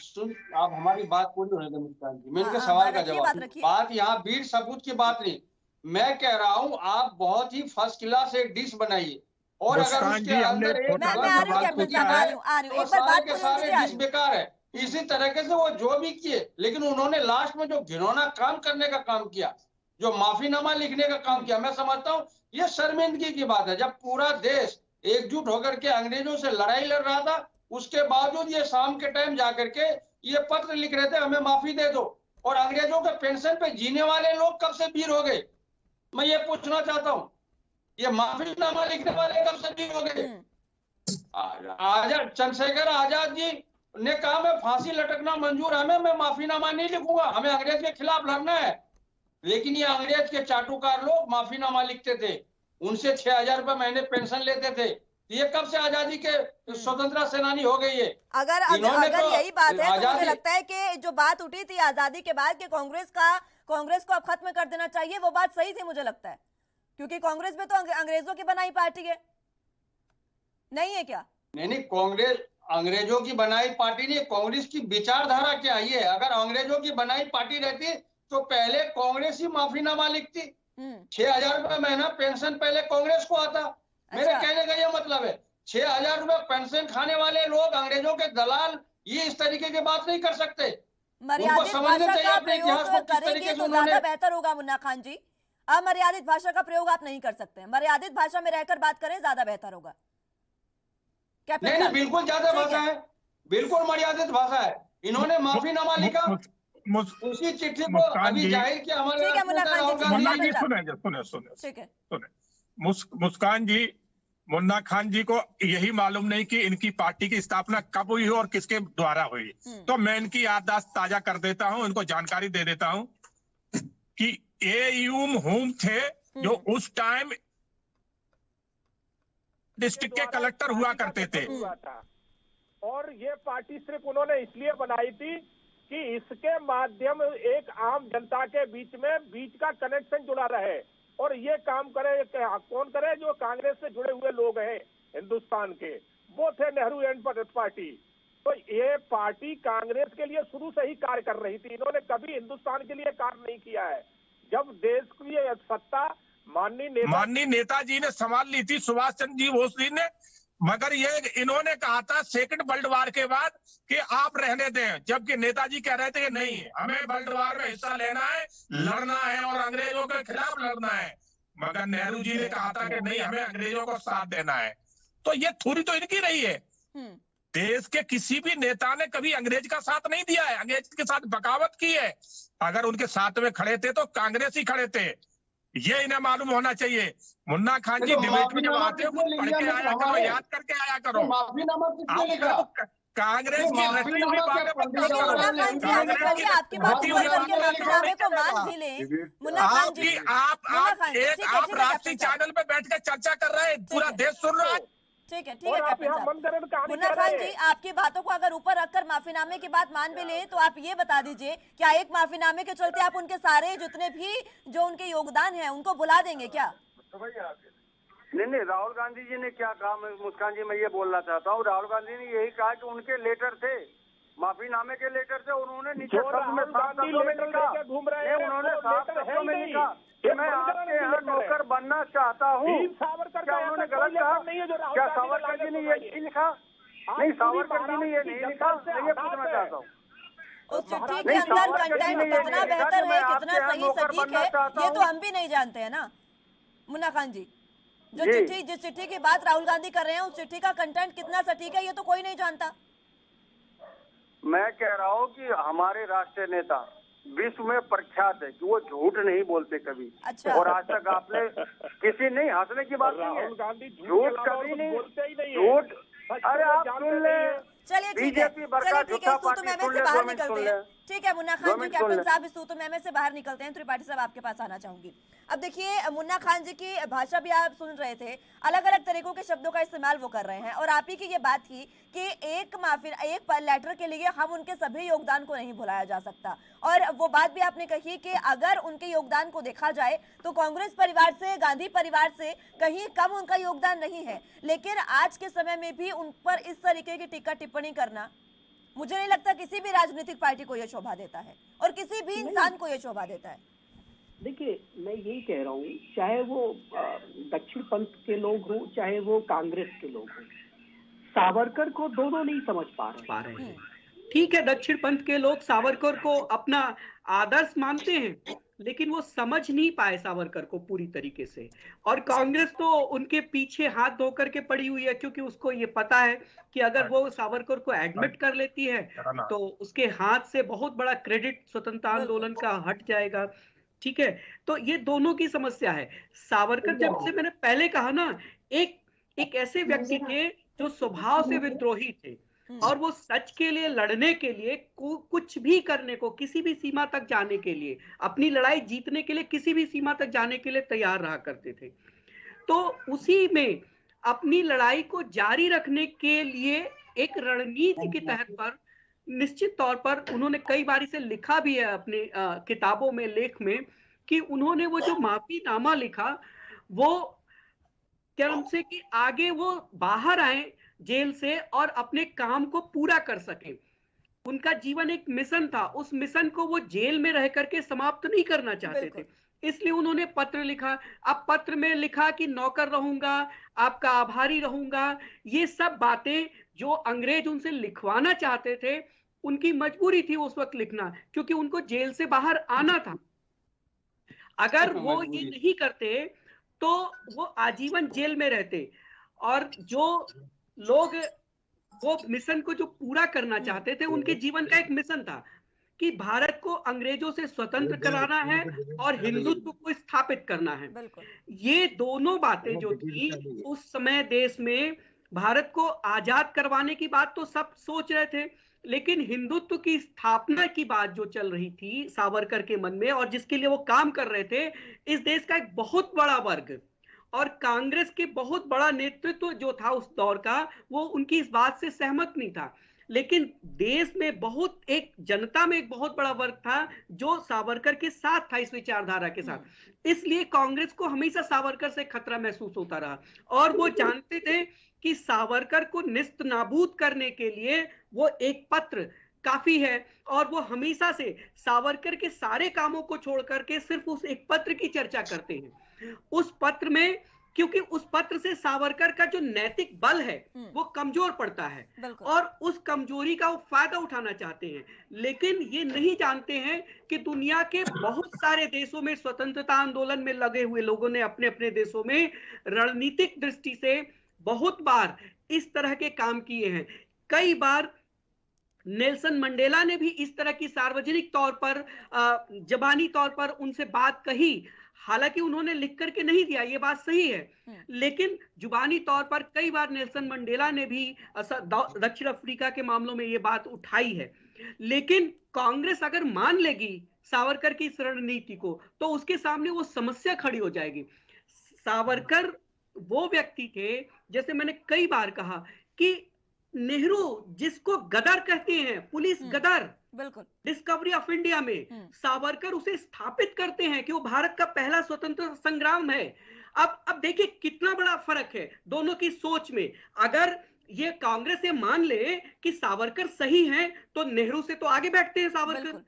हमारी बात पूरी होने दें मुस्कान जी, मैं इनके सवाल का जवाब। बात यहाँ वीर सपूत की बात नहीं, मैं कह रहा हूँ आप बहुत ही फर्स्ट क्लास एक डिश बनाइए, और अगर उसके अंदर एक सारे डिश बेकार है। इसी तरीके से वो जो भी किए, लेकिन उन्होंने लास्ट में जो घिनौना काम करने का काम किया, जो माफीनामा लिखने का काम किया, मैं समझता हूँ ये शर्मिंदगी की बात है। जब पूरा देश एकजुट होकर के अंग्रेजों से लड़ाई लड़ रहा था, उसके बावजूद ये शाम के टाइम जाकर के ये पत्र लिख रहे थे, हमें माफी दे दो। और अंग्रेजों के पेंशन पे जीने वाले लोग कब से वीर हो गए, मैं ये पूछना चाहता हूँ। ये माफीनामा लिखने वाले कब से वीर हो गए? आजाद चंद्रशेखर आजाद जी ने कहा मैं फांसी लटकना मंजूर, हमें, मैं माफीनामा नहीं लिखूंगा, हमें अंग्रेज के खिलाफ लड़ना है। लेकिन ये अंग्रेज के चाटुकार लोग माफीनामा लिखते थे, उनसे 6,000 रुपए महीने पेंशन लेते थे। ये कब से आजादी के स्वतंत्रता सेनानी हो गई है? अगर यही बात है तो मुझे लगता है कि जो बात उठी थी आजादी के बाद कि कांग्रेस को अब खत्म कर देना चाहिए, वो बात सही थी मुझे लगता है, क्योंकि कांग्रेस में तो अंग्रेजों की बनाई पार्टी है, नहीं है क्या? नहीं, कांग्रेस अंग्रेजों की बनाई पार्टी नहीं, कांग्रेस की विचारधारा क्या है? अगर अंग्रेजों की बनाई पार्टी रहती तो पहले कांग्रेस ही माफीनामा लिखती। 6,000 रुपए महीना पेंशन पहले कांग्रेस को आता। मेरे कहने का ये मतलब है, 6,000 रुपए पेंशन खाने वाले लोग, अंग्रेजों के दलाल, ये इस तरीके की बात नहीं कर सकते। मर्यादित भाषा का प्रयोग करेंगे तो ज्यादा बेहतर होगा मुन्ना खान जी। अमर्यादित भाषा का प्रयोग आप नहीं कर सकते, मर्यादित भाषा में रहकर बात करें, ज्यादा बेहतर होगा। नहीं, बिल्कुल ज्यादा भाषा है, बिल्कुल मर्यादित भाषा है। इन्होंने माफीनामा लिखा, उसी चिट्ठी को अभी जाहिर किया हमारे ठीक है मुन्ना खान जी, मुन्ना जी सुने सुने मुस्कान जी, मुन्ना खान जी को यही मालूम नहीं कि इनकी पार्टी की स्थापना कब हुई और किसके द्वारा हुई। तो मैं इनकी याददाश्त ताजा कर देता हूं, इनको जानकारी दे देता हूं कि एयूम होम थे जो उस टाइम डिस्ट्रिक्ट के कलेक्टर हुआ करते थे। और ये पार्टी सिर्फ उन्होंने इसलिए बनाई थी कि इसके माध्यम एक आम जनता के बीच का कनेक्शन जुड़ा रहे, और ये काम करे कौन करे? जो कांग्रेस से जुड़े हुए लोग हैं हिंदुस्तान के, वो थे नेहरू एंड पार्टी। तो ये पार्टी कांग्रेस के लिए शुरू से ही कार्य कर रही थी, इन्होंने कभी हिंदुस्तान के लिए कार्य नहीं किया है। जब देश की सत्ता माननीय नेताजी ने संभाल ली थी, सुभाष चंद्र जी बोस जी ने, मगर ये इन्होंने कहा था सेकंड वर्ल्ड वार के बाद कि आप रहने दें, जबकि नेताजी कह रहे थे कि नहीं, हमें वर्ल्ड वार में हिस्सा लेना है, लड़ना है और अंग्रेजों के खिलाफ लड़ना है। मगर नेहरू जी ने कहा था कि नहीं, हमें अंग्रेजों को साथ देना है। तो ये थोड़ी तो इनकी रही है। देश के किसी भी नेता ने कभी अंग्रेज का साथ नहीं दिया है, अंग्रेज के साथ बगावत की है। अगर उनके साथ में खड़े थे तो कांग्रेस ही खड़े थे, ये इन्हें मालूम होना चाहिए। मुन्ना खान जी डिबेट में जब आते हो पढ़ के आया करो, याद करके आया करो। कांग्रेस की रटी हुई बातें मत करो। आप राष्ट्रीय चैनल पे बैठ के चर्चा कर रहे हैं, पूरा देश सुन रहा है। ठीक है मुन्ना खान जी, आपकी बातों को अगर ऊपर रखकर माफीनामे की बात मान भी ले, तो आप ये बता दीजिए, क्या एक माफीनामे के चलते आप उनके सारे जितने भी जो उनके योगदान है उनको भुला देंगे क्या? नहीं, राहुल गांधी जी ने क्या कहा? मुस्कान जी, मैं ये बोलना चाहता हूँ, राहुल गांधी ने यही कहा कि उनके लेटर थे, माफीनामे के लेटर थे, उन्होंने नीचे शब्द में साफ शब्दों में लिखा, उन्होंने साफ शब्दों में लिखा कि मैं आपके यहाँ नौकर बनना चाहता हूँ। क्या उन्होंने गलत कहा? क्या सावरकर जी ने ये नहीं लिखा? नहीं, सावरकर जी ने ये नहीं लिखा। मैं ये पूछना चाहता हूँ, उस चिट्ठी के अंदर कंटेंट कितना बेहतर है, कितना सही सटीक है, ये तो हम भी नहीं जानते हैं ना मुन्ना खान जी। जिस चिट्ठी की बात राहुल गांधी कर रहे हैं, उस चिट्ठी का कंटेंट कितना सटीक है, ये तो कोई नहीं जानता। मैं कह रहा हूँ कि हमारे राष्ट्रीय नेता विश्व में प्रख्यात है कि वो झूठ नहीं बोलते कभी। अच्छा। और आज तक आपने किसी नहीं, हंसने की बात नहीं है, झूठ कभी नहीं, झूठ। अरे आप सुन ले, चलिए ठीक है, ठीक है मुन्ना खान जी, कैप्टन साहब इस तूतु मैमे से बाहर निकलते हैं। त्रिपाठी साहब आपके पास आना चाहूंगी। अब देखिए, मुन्ना खान जी की भाषा भी आप सुन रहे थे, अलग अलग तरीकों के शब्दों का इस्तेमाल वो कर रहे हैं, और आप ही की ये बात थी कि एक लेटर के लिए हम उनके सभी योगदान को नहीं भुलाया जा सकता। और वो बात भी आपने कही कि अगर उनके योगदान को देखा जाए तो कांग्रेस परिवार से, गांधी परिवार से कहीं कम उनका योगदान नहीं है। लेकिन आज के समय में भी उन पर इस तरीके की टीका टिप्पणी करना, मुझे नहीं लगता किसी भी राजनीतिक पार्टी को यह शोभा देता है, और किसी भी इंसान को यह शोभा देता है। देखिए, मैं यही कह रहा हूँ, चाहे वो दक्षिण पंथ के लोग हों, चाहे वो कांग्रेस के लोग हों, सावरकर को दोनों नहीं समझ पा रहे हैं। ठीक है, दक्षिण पंथ के लोग सावरकर को अपना आदर्श मानते हैं, लेकिन वो समझ नहीं पाए सावरकर को पूरी तरीके से। और कांग्रेस तो उनके पीछे हाथ धो करके पड़ी हुई है, क्योंकि उसको ये पता है कि अगर वो सावरकर को एडमिट कर लेती है तो उसके हाथ से बहुत बड़ा क्रेडिट स्वतंत्रता आंदोलन का हट जाएगा। ठीक है, तो ये दोनों की समस्या है। सावरकर, जब से मैंने पहले कहा ना, एक ऐसे व्यक्ति थे जो स्वभाव से विद्रोही थे, और वो सच के लिए लड़ने के लिए कुछ भी करने को, किसी भी सीमा तक जाने के लिए, अपनी लड़ाई जीतने के लिए किसी भी सीमा तक जाने के लिए तैयार रहा करते थे। तो उसी में अपनी लड़ाई को जारी रखने के लिए एक रणनीति के तहत पर निश्चित तौर पर उन्होंने कई बार इसे लिखा भी है अपने किताबों में, लेख में, कि उन्होंने वो जो माफीनामा लिखा, वो क्या से कि आगे वो बाहर आए जेल से और अपने काम को पूरा कर सके। उनका जीवन एक मिशन था, उस मिशन को वो जेल में रह करके समाप्त नहीं करना चाहते थे, इसलिए उन्होंने पत्र लिखा। अब पत्र में लिखा कि नौकर रहूंगा, आपका आभारी रहूंगा। ये सब बातें जो अंग्रेज उनसे लिखवाना चाहते थे, उनकी मजबूरी थी उस वक्त लिखना, क्योंकि उनको जेल से बाहर आना था। अगर वो ये नहीं करते तो वो आजीवन जेल में रहते। और जो लोग वो मिशन को जो पूरा करना चाहते थे, उनके जीवन का एक मिशन था कि भारत को को अंग्रेजों से स्वतंत्र कराना है और हिंदुत्व को स्थापित करना है। ये दोनों बातें जो थी उस समय देश में भारत को आजाद करवाने की बात तो सब सोच रहे थे, लेकिन हिंदुत्व की स्थापना की बात जो चल रही थी सावरकर के मन में और जिसके लिए वो काम कर रहे थे, इस देश का एक बहुत बड़ा वर्ग और कांग्रेस के बहुत बड़ा नेतृत्व जो था उस दौर का, वो उनकी इस बात से सहमत नहीं था। लेकिन देश में बहुत एक जनता में एक बहुत बड़ा वर्ग था जो सावरकर के साथ था, इस विचारधारा के साथ। इसलिए कांग्रेस को हमेशा सावरकर से खतरा महसूस होता रहा और वो जानते थे कि सावरकर को निस्त नाबूद करने के लिए वो एक पत्र काफी है और वो हमेशा से सावरकर के सारे कामों को छोड़ करके सिर्फ उस एक पत्र की चर्चा करते हैं। उस पत्र में, क्योंकि उस पत्र से सावरकर का जो नैतिक बल है वो कमजोर पड़ता है और उस कमजोरी का वो फायदा उठाना चाहते हैं, लेकिन ये नहीं जानते हैं कि दुनिया के बहुत सारे देशों में स्वतंत्रता आंदोलन में लगे हुए लोगों ने अपने अपने देशों में रणनीतिक दृष्टि से बहुत बार इस तरह के काम किए हैं। कई बार नेल्सन मंडेला ने भी इस तरह की सार्वजनिक तौर पर जबानी तौर पर उनसे बात कही, हालांकि उन्होंने लिख करके नहीं दिया, ये बात सही है, लेकिन जुबानी तौर पर कई बार नेल्सन मंडेला ने भी दक्षिण अफ्रीका के मामलों में ये बात उठाई है। लेकिन कांग्रेस अगर मान लेगी सावरकर की इस रणनीति को तो उसके सामने वो समस्या खड़ी हो जाएगी। सावरकर वो व्यक्ति थे, जैसे मैंने कई बार कहा कि नेहरू जिसको गदर कहते हैं, पुलिस गदर, बिल्कुल डिस्कवरी ऑफ इंडिया में सावरकर उसे स्थापित करते हैं कि वो भारत का पहला स्वतंत्र संग्राम है। अब देखिए कितना बड़ा फर्क है दोनों की सोच में। अगर ये कांग्रेस ये मान ले कि सावरकर सही हैं तो नेहरू से तो आगे बैठते हैं सावरकर।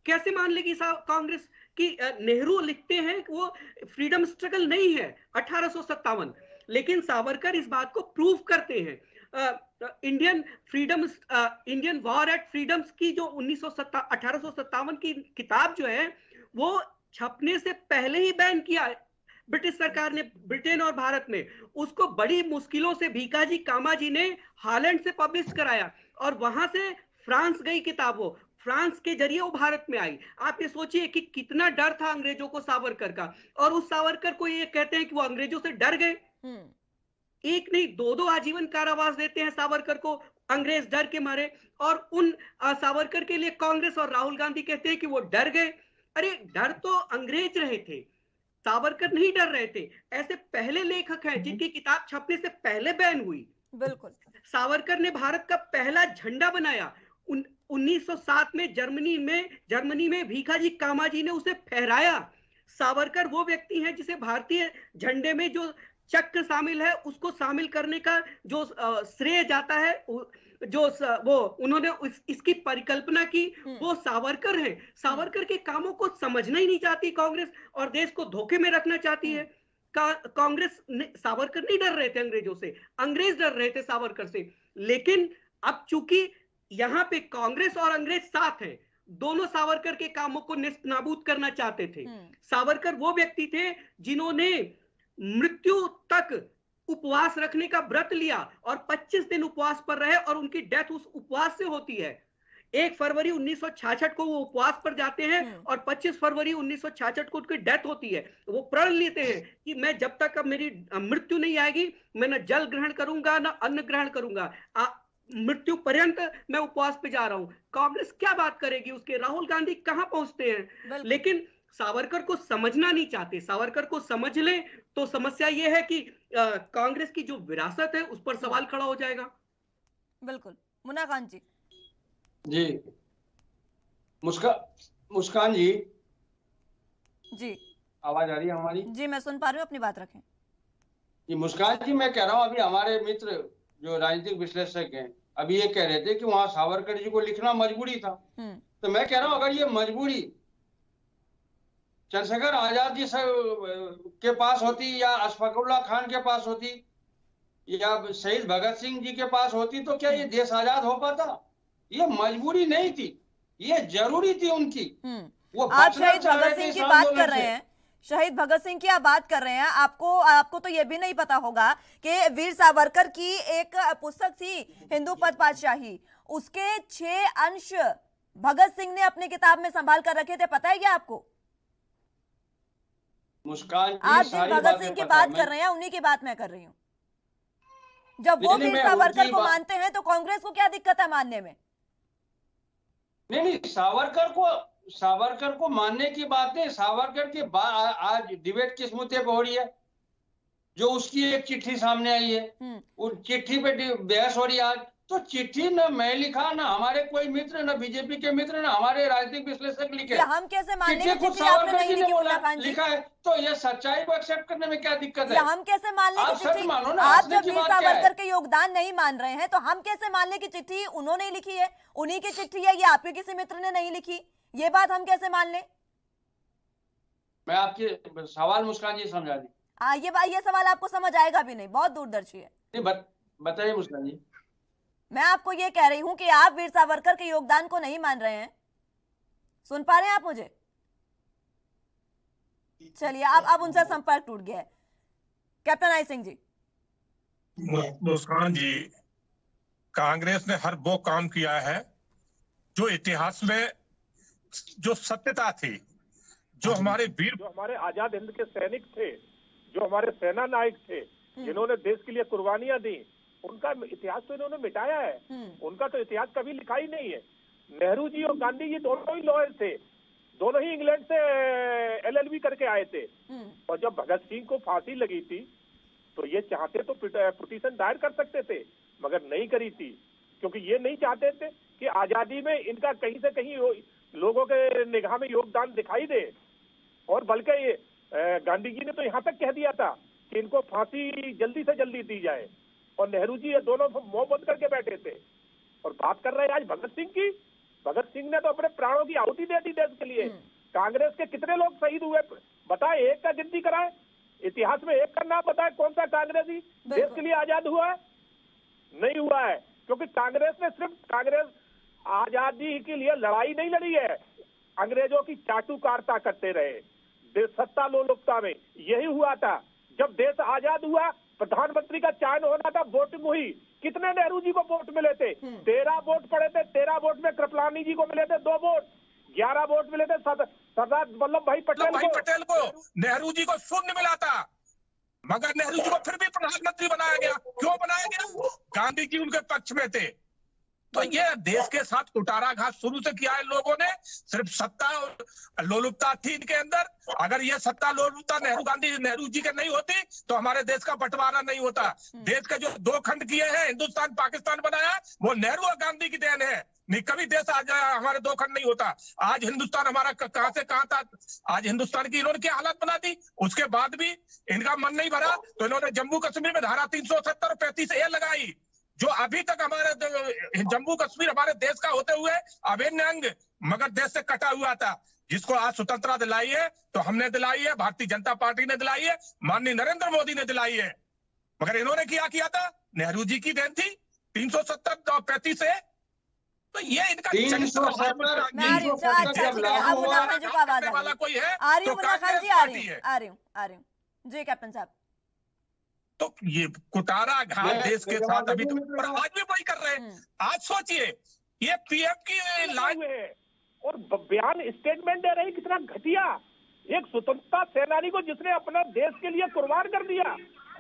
कैसे मान लेगी कांग्रेस कि नेहरू लिखते हैं कि वो फ्रीडम स्ट्रगल नहीं है 1857, लेकिन सावरकर इस बात को प्रूव करते हैं। इंडियन वॉर एट फ्रीडम्स की जो 1857 की किताब जो है वो छपने से पहले ही बैन किया ब्रिटिश सरकार ने, ब्रिटेन और भारत में। उसको बड़ी मुश्किलों से भीकाजी कामाजी ने हॉलैंड से पब्लिश कराया और वहां से फ्रांस गई किताब, वो फ्रांस के जरिए वो भारत में आई। आप ये सोचिए कि कितना डर था अंग्रेजों को सावरकर का, और उस सावरकर को ये कहते हैं कि वो अंग्रेजों से डर गए। एक नहीं दो आजीवन कारावास देते हैं सावरकर को अंग्रेज डर के मारे, और उन सावरकर के लिए कांग्रेस और राहुल गांधी कहते हैं कि वो डर गए। अरे डर तो अंग्रेज रहे थे, सावरकर नहीं डर रहे थे। ऐसे पहले लेखक हैं जिनकी किताब छपने से पहले बैन हुई। बिल्कुल सावरकर ने भारत का पहला झंडा बनाया 1907 में जर्मनी में भीखाजी कामाजी ने उसे फहराया। सावरकर वो व्यक्ति हैं जिसे भारतीय झंडे में जो चक्र शामिल है उसको शामिल करने का जो श्रेय जाता है, वो उन्होंने इसकी परिकल्पना की, वो सावरकर है। सावरकर के कामों को समझना ही नहीं चाहती कांग्रेस और देश को धोखे में रखना चाहती है। कांग्रेस सावरकर नहीं डर रहे थे अंग्रेजों से, अंग्रेज डर रहे थे सावरकर से। लेकिन अब चूंकि यहाँ पे कांग्रेस और अंग्रेज साथ हैं, दोनों सावरकर के कामों को नेस्तनाबूद करना चाहते थे। सावरकर वो व्यक्ति थे जिन्होंने मृत्यु तक उपवास रखने का व्रत लिया और 25 दिन उपवास पर रहे और उनकी डेथ उस उपवास से होती है। 1 फरवरी 1966 को वो उपवास पर जाते हैं और 25 फरवरी 1966 को उनकी डेथ होती है। वो प्रण लेते हैं कि मैं जब तक अब मेरी मृत्यु नहीं आएगी मैं न जल ग्रहण करूंगा न अन्न ग्रहण करूंगा, मृत्यु पर्यंत मैं उपवास पे जा रहा हूं। कांग्रेस क्या बात करेगी उसके, राहुल गांधी कहां पहुंचते हैं। लेकिन सावरकर को समझना नहीं चाहते। सावरकर को समझ ले तो समस्या यह है कि कांग्रेस की जो विरासत है उस पर सवाल खड़ा हो जाएगा। बिल्कुल। मुन्ना खान जी। जी मुस्कान जी। जी आवाज आ रही है हमारी? जी मैं सुन पा रही हूँ, अपनी बात रखें। जी मुस्कान जी, मैं कह रहा हूँ अभी हमारे मित्र जो राजनीतिक विश्लेषक हैं अभी ये कह रहे थे कि वहां सावरकर जी को लिखना मजबूरी था। तो मैं कह रहा हूं अगर ये मजबूरी चंद्रशेखर आजाद जी के पास होती या अशफाकुल्लाह खान के पास होती या शहीद भगत सिंह जी के पास होती तो क्या ये देश आजाद हो पाता? ये मजबूरी नहीं थी, ये जरूरी थी उनकी। वो आप शहीद भगत सिंह की बात कर रहे हैं, शहीद भगत सिंह की आप बात कर रहे हैं। आपको तो ये भी नहीं पता होगा कि वीर सावरकर की एक पुस्तक थी हिंदू पद पातशाही, उसके 6 अंश भगत सिंह ने अपनी किताब में संभाल कर रखे थे, पता है क्या आपको? मुस्कान जी, आप जिन सारी भगत बातें सिंह की पता है। बात कर रहे हैं उन्हीं की बात मैं कर रही हूँ। जब वो नहीं, वीर मैं सावरकर उनकी को बात- मानते हैं तो कांग्रेस को क्या दिक्कत है मानने में? नहीं, सावरकर को मानने की बात नहीं। सावरकर की आज डिबेट किस मुद्दे पे हो रही है? जो उसकी एक चिट्ठी सामने आई है, उस चिट्ठी पे बहस हो रही है आज। तो चिट्ठी न मैं लिखा, न हमारे कोई मित्र, न बीजेपी के मित्र, न हमारे राजनीतिक विश्लेषक लिखे। ये हम कैसे मान लें कि चिट्ठी खुद चिट्ठी आपने सावरकर नहीं जी ने लिखी बोला, मुन्ना खान जी? लिखा है, तो ये सच्चाई को एक्सेप्ट करने में क्या दिक्कत ये है? हम कैसे मान लें आप कि सच चिट्ठी, मानो ना, आप हंसने जब की वीर बात क्या है? सावरकर के योगदान नहीं मान रहे हैं तो हम कैसे मान लें कि चिट्ठी उन्होंने ही लिखी है, उन्हीं की चिट्ठी है, ये आपके किसी मित्र ने नहीं लिखी? ये बात हम कैसे मान लें? मैं आपके सवाल मुस्कान जी समझा दी। ये सवाल आपको समझ आएगा भी नहीं, बहुत दूरदर्शी है। नहीं, बताइए मुस्कान जी। मैं आपको ये कह रही हूं कि आप वीर सावरकर के योगदान को नहीं मान रहे हैं। सुन पा रहे हैं आप मुझे? चलिए, अब उनसे संपर्क टूट गया है। Captain I Singh ji. मुस्कान जी, कांग्रेस ने हर वो काम किया है जो इतिहास में जो सत्यता थी, जो हमारे आजाद हिंद के सैनिक थे, जो हमारे सेना नायक थे, जिन्होंने देश के लिए कुर्बानियां दी, उनका इतिहास तो इन्होंने मिटाया है। उनका तो इतिहास कभी लिखा ही नहीं है। नेहरू जी और गांधी जी दोनों ही लॉयर थे, दोनों ही इंग्लैंड से LLB करके आए थे। और जब भगत सिंह को फांसी लगी थी तो ये चाहते तो पिटीशन दायर कर सकते थे, मगर नहीं करी थी, क्योंकि ये नहीं चाहते थे कि आजादी में इनका कहीं से कहीं लोगों के निगाह में योगदान दिखाई दे। और बल्कि गांधी जी ने तो यहाँ तक कह दिया था कि इनको फांसी जल्दी से जल्दी दी जाए, और नेहरू जी ये दोनों मुंह बंद करके बैठे थे। और बात कर रहे हैं आज भगत सिंह की। भगत सिंह ने तो अपने प्राणों की आहुति दे दी देश के लिए। कांग्रेस के कितने लोग शहीद हुए बताए? एक का गिनती कराए, इतिहास में एक का नाम बताए कौन सा कांग्रेसी देश के लिए आजाद हुआ है? नहीं हुआ है, क्योंकि कांग्रेस आजादी के लिए लड़ाई नहीं लड़ी है, अंग्रेजों की चाटुकारिता करते रहे। सत्ता लोलुपता में यही हुआ था। जब देश आजाद हुआ, प्रधानमंत्री का चयन होना था, वोटिंग हुई। कितने नेहरू जी को वोट मिले थे? 13 वोट पड़े थे। 13 वोट में कृपलानी जी को मिले थे 2 वोट, 11 वोट मिले थे सरदार वल्लभ भाई पटेल को। नेहरू जी को शून्य मिला था, मगर नेहरू जी को फिर भी प्रधानमंत्री बनाया गया। क्यों बनाया गया? गांधी जी उनके पक्ष में थे। तो ये देश के साथ कुटाराघात शुरू से किया है लोगों ने। सिर्फ सत्ता और लोलुपता थी इनके अंदर। अगर ये सत्ता लोलुपता नेहरू जी के नहीं होती तो हमारे देश का बंटवारा नहीं होता। देश के जो 2 खंड किए हैं, हिंदुस्तान पाकिस्तान बनाया, वो नेहरू और गांधी की देन है। नहीं कभी देश आज हमारे 2 खंड नहीं होता। आज हिंदुस्तान हमारा कहां से कहां था। आज हिंदुस्तान की इन्होंने क्या हालत बना दी। उसके बाद भी इनका मन नहीं भरा तो इन्होंने जम्मू कश्मीर में धारा 370 और 35A लगाई, जो अभी तक हमारे जम्मू कश्मीर हमारे देश का होते हुए अभिन्न अंग मगर देश से कटा हुआ था, जिसको आज स्वतंत्रता दिलाई है तो हमने दिलाई है, भारतीय जनता पार्टी ने दिलाई है, माननीय नरेंद्र मोदी ने दिलाई है। मगर इन्होंने क्या किया था? नेहरू जी की देन थी 370 और 35A। तो ये इनका कोई है तो जी कैप्टन साहब। तो ये कुटाराघात देश के साथ अभी तो और आज भी वही कर रहे हैं। आज सोचिए ये पीएम की लाइन है और बयान स्टेटमेंट दे रही, कितना घटिया। एक स्वतंत्रता सेनानी को जिसने अपना देश के लिए कुर्बान कर दिया,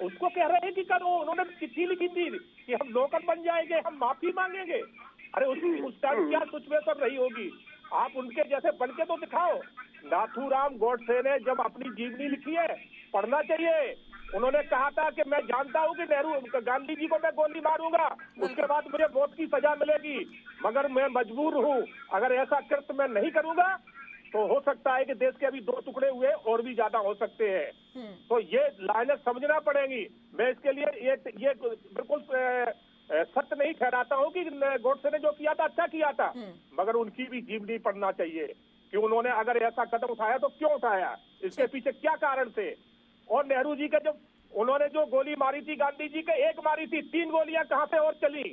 उसको कह रहे हैं कि करो। उन्होंने चिट्ठी लिखी थी कि हम नौकर बन जाएंगे, हम माफी मांगेंगे। अरे उस टाइम क्या सिचुएशन रही होगी? आप उनके जैसे बनके तो दिखाओ। नाथूराम गोडसे ने जब अपनी जीवनी लिखी है, पढ़ना चाहिए। उन्होंने कहा था कि मैं जानता हूं कि गांधी जी को मैं गोली मारूंगा, उसके बाद मुझे मौत की सजा मिलेगी, मगर मैं मजबूर हूं। अगर ऐसा कृत्य मैं नहीं करूंगा तो हो सकता है कि देश के अभी 2 टुकड़े हुए और भी ज्यादा हो सकते हैं। तो ये लाइनें समझना पड़ेंगी। मैं इसके लिए ये बिल्कुल सत्य नहीं ठहराता हूं कि गोडसे ने जो किया था अच्छा किया था, मगर उनकी भी जीवनी पढ़ना चाहिए कि उन्होंने अगर ऐसा कदम उठाया तो क्यों उठाया, इसके पीछे क्या कारण थे। और नेहरू जी के जब उन्होंने जो गोली मारी थी, गांधी जी के 1 मारी थी, 3 गोलियां कहां से और चली,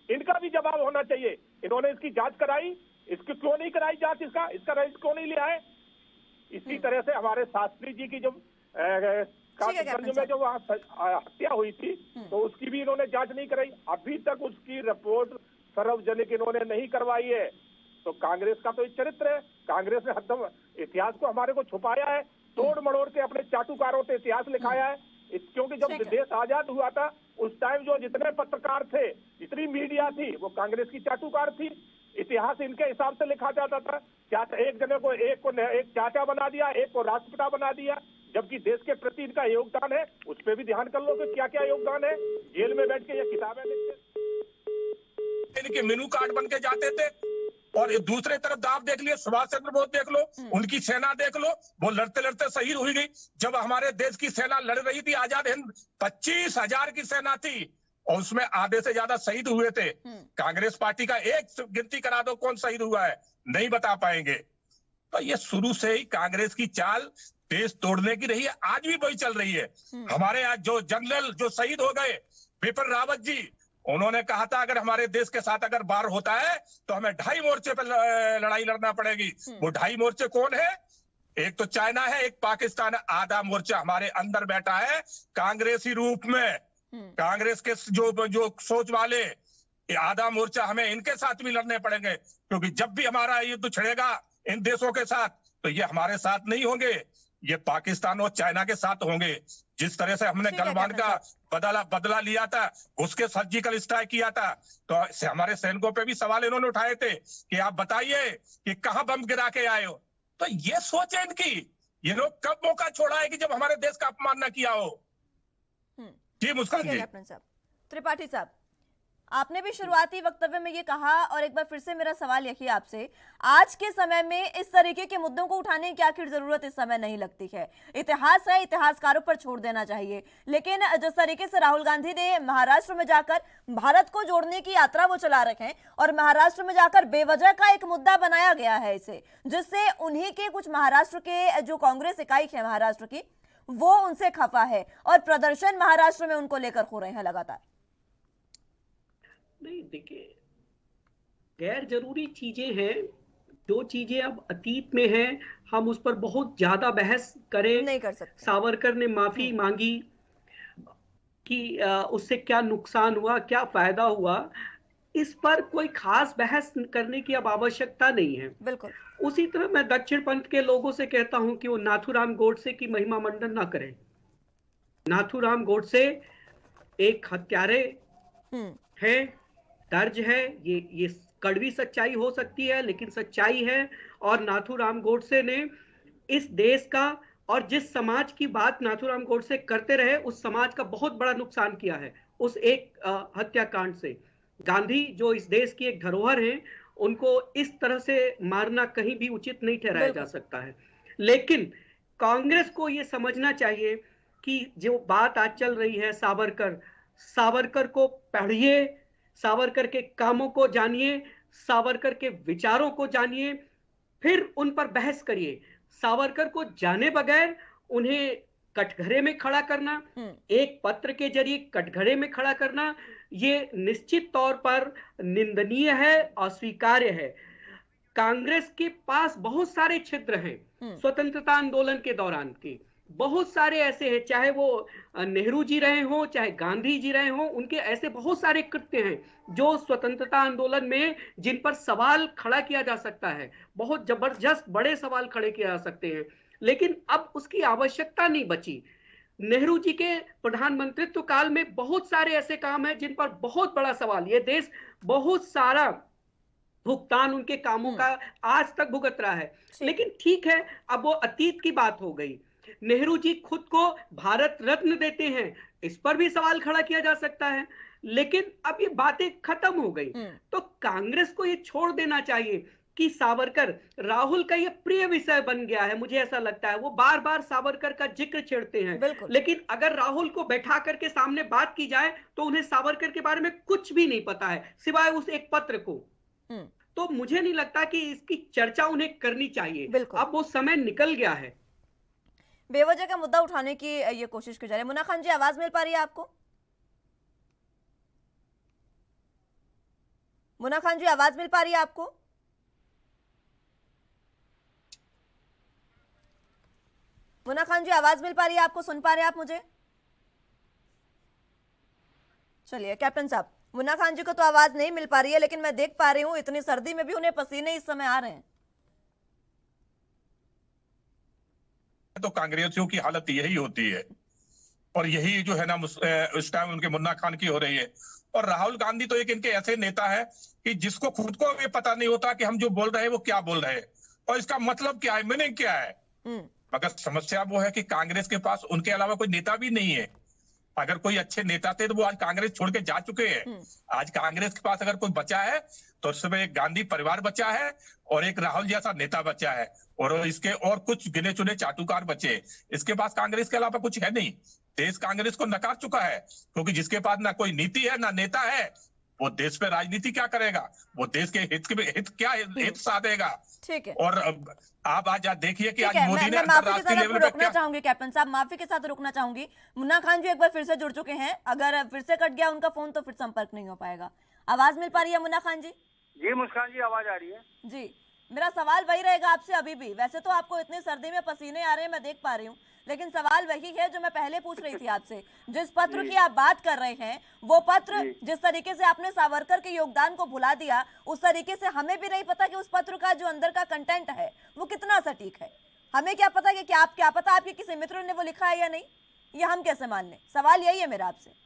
इनका भी जवाब होना चाहिए। इन्होंने इसकी जांच कराई, इसकी क्यों नहीं कराई जांच, इसका रजिस्टर क्यों नहीं लिया है। इसी तरह से हमारे शास्त्री जी की जब कासगंज में जो हत्या हुई थी तो उसकी भी इन्होंने जांच नहीं कराई। अभी तक उसकी रिपोर्ट सार्वजनिक इन्होंने नहीं करवाई है। तो कांग्रेस का तो एक चरित्र है, कांग्रेस ने हरदम इतिहास को हमारे को छुपाया है, तोड़ मड़ोड़ के अपने चाटुकारों से इतिहास लिखाया है। क्योंकि जब देश आजाद हुआ था उस टाइम जो जितने पत्रकार थे, जितनी मीडिया थी, वो कांग्रेस की चाटुकार थी। इतिहास इनके हिसाब से लिखा जाता था। एक जने को एक चाचा बना दिया, एक को राष्ट्रपिता बना दिया, जबकि देश के प्रति इनका योगदान है उस पर भी ध्यान कर लो कि क्या क्या योगदान है। जेल में बैठ के ये किताबें लिखते, इनके मेनू कार्ड बन के जाते थे। और दूसरे तरफ आप देख लिए सुभाष चंद्र बोस देख लो, उनकी सेना देख लो, वो लड़ते लड़ते शहीद हुई गई। जब हमारे देश की सेना लड़ रही थी आजाद हिंद, 25,000 की सेना थी और उसमें आधे से ज्यादा शहीद हुए थे। कांग्रेस पार्टी का एक गिनती करा दो कौन शहीद हुआ है, नहीं बता पाएंगे। तो ये शुरू से ही कांग्रेस की चाल देश तोड़ने की रही है, आज भी वही चल रही है। हमारे आज जो जनरल जो शहीद हो गए बिपिन रावत जी, उन्होंने कहा था अगर हमारे देश के साथ अगर वार होता है तो हमें 2.5 मोर्चे पर लड़ाई लड़ना पड़ेगी। वो 2.5 मोर्चे कौन है? एक तो चाइना है, एक पाकिस्तान है। आधा मोर्चा हमारे अंदर बैठा है कांग्रेसी रूप में। कांग्रेस के जो सोच वाले, आधा मोर्चा हमें इनके साथ भी लड़ने पड़ेंगे, क्योंकि जब भी हमारा युद्ध छिड़ेगा इन देशों के साथ तो ये हमारे साथ नहीं होंगे, ये पाकिस्तान और चाइना के साथ होंगे। जिस तरह से हमने गलवान का बदला लिया था, उसके सर्जिकल स्ट्राइक किया था, तो हमारे सैनिकों पे भी सवाल इन्होंने उठाए थे कि आप बताइए कि कहां बम गिरा के आए हो। तो ये सोच है इनकी, ये लोग कब मौका छोड़ा है कि जब हमारे देश का अपमान न किया हो। जी मुस्कान जी। त्रिपाठी साहब, आपने भी शुरुआती वक्तव्य में ये कहा और एक बार फिर से मेरा सवाल यही आपसे, आज के समय में इस तरीके के मुद्दों को उठाने की आखिर जरूरत इस समय नहीं लगती है? इतिहास है, इतिहासकारों पर छोड़ देना चाहिए। लेकिन जिस तरीके से राहुल गांधी ने महाराष्ट्र में जाकर भारत को जोड़ने की यात्रा वो चला रखे हैं और महाराष्ट्र में जाकर बेवजह का एक मुद्दा बनाया गया है इसे, जिससे उन्हीं के कुछ महाराष्ट्र के जो कांग्रेस इकाई है महाराष्ट्र की, वो उनसे खफा है और प्रदर्शन महाराष्ट्र में उनको लेकर हो रहे हैं लगातार। नहीं, देखिए, गैर जरूरी चीजें हैं, जो चीजें अब अतीत में हैं हम उस पर बहुत ज्यादा बहस करें नहीं कर सकते। सावरकर ने माफी मांगी कि उससे क्या नुकसान हुआ, क्या फायदा हुआ, इस पर कोई खास बहस करने की अब आवश्यकता नहीं है। बिल्कुल। उसी तरह मैं दक्षिण पंथ के लोगों से कहता हूं कि वो नाथूराम गोडसे की महिमा मंडन ना करें। नाथूराम गोडसे एक हत्यारे है, दर्ज है, ये कड़वी सच्चाई हो सकती है लेकिन सच्चाई है। और नाथूराम गोडसे ने इस देश का और जिस समाज की बात नाथूराम गोडसे करते रहे उस समाज का बहुत बड़ा नुकसान किया है उस एक हत्याकांड से। गांधी जो इस देश की एक धरोहर है, उनको इस तरह से मारना कहीं भी उचित नहीं ठहराया जा सकता है। लेकिन कांग्रेस को यह समझना चाहिए कि जो बात आज चल रही है सावरकर को पढ़िए, सावरकर के कामों को जानिए, सावरकर के विचारों को जानिए, फिर उन पर बहस करिए। सावरकर को जाने बगैर उन्हें कटघरे में खड़ा करना, एक पत्र के जरिए कटघरे में खड़ा करना, ये निश्चित तौर पर निंदनीय है, अस्वीकार्य है। कांग्रेस के पास बहुत सारे छिद्र हैं स्वतंत्रता आंदोलन के दौरान के, बहुत सारे ऐसे हैं, चाहे वो नेहरू जी रहे हों चाहे गांधी जी रहे हों, उनके ऐसे बहुत सारे कृत्य हैं जो स्वतंत्रता आंदोलन में जिन पर सवाल खड़ा किया जा सकता है, बहुत जबरदस्त बड़े सवाल खड़े किए जा सकते हैं। लेकिन अब उसकी आवश्यकता नहीं बची। नेहरू जी के प्रधानमंत्रित्व काल में बहुत सारे ऐसे काम हैं जिन पर बहुत बड़ा सवाल, ये देश बहुत सारा भुगतान उनके कामों का आज तक भुगत रहा है। लेकिन ठीक है, अब वो अतीत की बात हो गई। नेहरू जी खुद को भारत रत्न देते हैं, इस पर भी सवाल खड़ा किया जा सकता है, लेकिन अब ये बातें खत्म हो गई। तो कांग्रेस को ये छोड़ देना चाहिए कि सावरकर, राहुल का ये प्रिय विषय बन गया है, मुझे ऐसा लगता है वो बार बार सावरकर का जिक्र छेड़ते हैं। लेकिन अगर राहुल को बैठा करके सामने बात की जाए तो उन्हें सावरकर के बारे में कुछ भी नहीं पता है सिवाय उस एक पत्र को। तो मुझे नहीं लगता कि इसकी चर्चा उन्हें करनी चाहिए, अब वो समय निकल गया है। बेवजह का मुद्दा उठाने की ये कोशिश की जा रही है। मुन्ना खान जी, आवाज मिल पा रही है आपको? मुन्ना खान जी, आवाज मिल पा रही है आपको? मुन्ना खान जी, आवाज मिल पा रही है आपको? सुन पा रहे हैं आप मुझे? चलिए कैप्टन साहब, मुन्ना खान जी को तो आवाज नहीं मिल पा रही है, लेकिन मैं देख पा रही हूँ इतनी सर्दी में भी उन्हें पसीने इस समय आ रहे हैं। तो कांग्रेसियों की हालत यही होती है और यही जो है ना इस टाइम उनके मुन्ना खान की हो रही है। और राहुल गांधी तो एक इनके ऐसे नेता है कि जिसको खुद को ये पता नहीं होता कि हम जो बोल रहे हैं वो क्या बोल रहे हैं और इसका मतलब क्या है, मीनिंग क्या है। मगर समस्या वो है कि कांग्रेस के पास उनके अलावा कोई नेता भी नहीं है। अगर कोई अच्छे नेता थे तो वो आज कांग्रेस छोड़ के जा चुके हैं। आज कांग्रेस के पास अगर कोई बचा है तो उसमें एक गांधी परिवार बचा है और एक राहुल जैसा नेता बचा है और इसके और कुछ गिने चुने चाटुकार बचे। इसके पास कांग्रेस के अलावा कुछ है नहीं। देश कांग्रेस को नकार चुका है क्योंकि जिसके पास ना कोई नीति है ना नेता है, वो देश पे राजनीति क्या करेगा, वो देश के हित साधेगा। ठीक है। और आप आज देखिए कि आज मैं मोदी ने माफी के अंतरराष्ट्रीय साथ लेवल आपको पे रोकना चाहूंगी कैप्टन साहब, माफी के साथ रोकना चाहूंगी। मुन्ना खान जी एक बार फिर से जुड़ चुके हैं, अगर फिर से कट गया उनका फोन तो फिर संपर्क नहीं हो पाएगा। आवाज मिल पा रही है मुन्ना खान जी? जी मुस्कान जी आवाज आ रही है जी। मेरा सवाल वही रहेगा आपसे अभी भी। वैसे तो आपको इतनी सर्दी में पसीने आ रहे हैं, मैं देख पा रही हूँ, लेकिन सवाल वही है जो मैं पहले पूछ रही थी आपसे। जिस पत्र की आप बात कर रहे हैं वो पत्र जिस तरीके से आपने सावरकर के योगदान को भुला दिया, उस तरीके से हमें भी नहीं पता कि उस पत्र का जो अंदर का कंटेंट है वो कितना सटीक है। हमें क्या पता कि क्या पता आपके किसी मित्र ने वो लिखा है या नहीं, ये हम कैसे मान लें? सवाल यही है मेरा आपसे।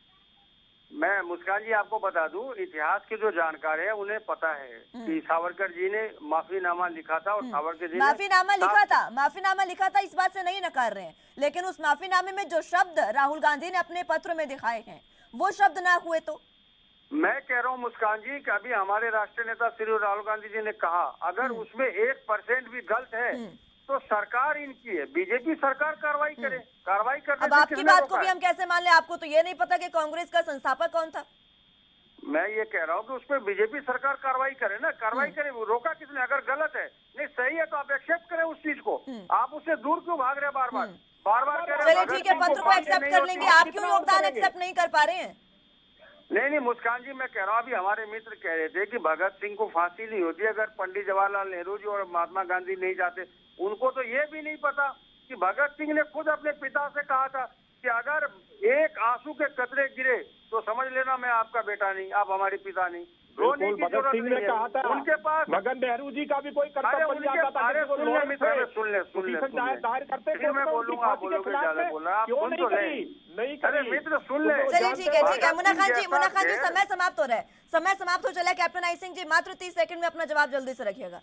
मैं मुस्कान जी आपको बता दूं, इतिहास के जो जानकार है उन्हें पता है कि सावरकर जी ने माफीनामा लिखा था और सावरकर जी माफीनामा लिखा था, इस बात से नहीं नकार रहे हैं, लेकिन उस माफीनामे में जो शब्द राहुल गांधी ने अपने पत्र में दिखाए हैं वो शब्द ना हुए तो? मैं कह रहा हूं मुस्कान जी कि अभी हमारे राष्ट्रीय नेता श्री राहुल गांधी जी ने कहा अगर उसमें 1% भी गलत है तो सरकार इनकी है, बीजेपी सरकार कार्रवाई करे। कार्रवाई करने अब आपकी बात को भी हम कैसे मान लें? आपको तो ये नहीं पता कि कांग्रेस का संस्थापक कौन था? मैं ये कह रहा हूँ कि उस पर बीजेपी सरकार कार्रवाई करे ना, कार्रवाई करे। रोका किसने? अगर गलत है नहीं सही है तो आप एक्सेप्ट करें उस चीज को। आप उससे दूर क्यों भाग रहे हैं बार बार कह रहे हैं? चलिए ठीक है, पत्र को एक्सेप्ट कर लेंगे, आप क्यों योगदान एक्सेप्ट नहीं कर पा रहे हैं? नहीं मुस्कान जी मैं कह रहा हूँ अभी हमारे मित्र कह रहे थे कि भगत सिंह को फांसी नहीं होती अगर पंडित जवाहरलाल नेहरू जी और महात्मा गांधी नहीं जाते। उनको तो ये भी नहीं पता कि भगत सिंह ने खुद अपने पिता से कहा था कि अगर एक आंसू के कतरे गिरे तो समझ लेना मैं आपका बेटा नहीं, आप हमारे पिता नहीं। रोने की भगत सिंह ने कहा था उनके पास मगन नेहरू जी का भी कोई कर्तव्य बन जाता था। सुन ले दायर करते मैं बोलूंगा, आप बोलोगे ज्यादा बोल रहा, आप सुन तो नहीं अरे मित्र सुन ले। चलिए ठीक है। मुन्ना खान जी समय समाप्त हो रहा है, समय समाप्त हो चला है। कैप्टन आई सिंह जी मात्र 30 सेकंड में अपना जवाब जल्दी से रखिएगा।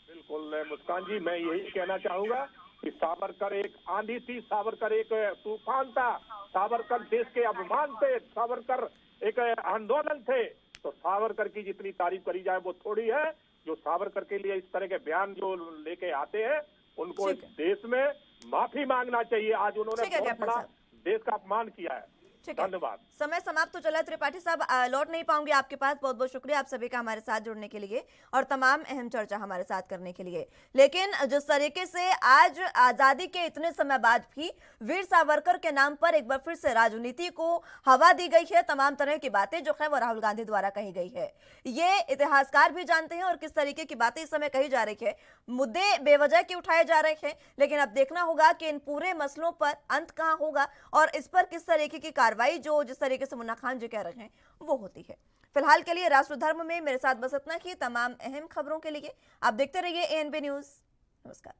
बिल्कुल मुस्कान जी, मैं यही कहना चाहूंगा कि सावरकर एक आंधी थी, सावरकर एक तूफान था, सावरकर देश के अभिमान थे, सावरकर एक आंदोलन थे। तो सावरकर की जितनी तारीफ करी जाए वो थोड़ी है। जो सावरकर के लिए इस तरह के बयान जो लेके आते हैं उनको इस देश में माफी मांगना चाहिए। आज उन्होंने बहुत बड़ा देश का अपमान किया है। धन्यवाद। समय समाप्त तो चला। त्रिपाठी साहब लौट नहीं पाऊंगी आपके पास, बहुत बहुत शुक्रिया आप सभी का हमारे साथ जुड़ने के लिए और तमाम अहम चर्चा हमारे साथ करने के लिए। लेकिन जिस तरीके से आज आजादी के इतने समय बाद भी वीर सावरकर के नाम पर एक बार फिर से राजनीति को हवा दी गई है, तमाम तरह की बातें जो है वो राहुल गांधी द्वारा कही गई है, ये इतिहासकार भी जानते हैं और किस तरीके की बातें इस समय कही जा रही है। मुद्दे बेवजह के उठाए जा रहे हैं, लेकिन अब देखना होगा कि इन पूरे मसलों पर अंत कहां होगा और इस पर किस तरीके की कार्रवाई जो जिस तरीके से मुन्ना खान जी कह रहे हैं वो होती है। फिलहाल के लिए राष्ट्र धर्म में मेरे साथ बस इतना ही। तमाम अहम खबरों के लिए आप देखते रहिए ANP न्यूज। नमस्कार।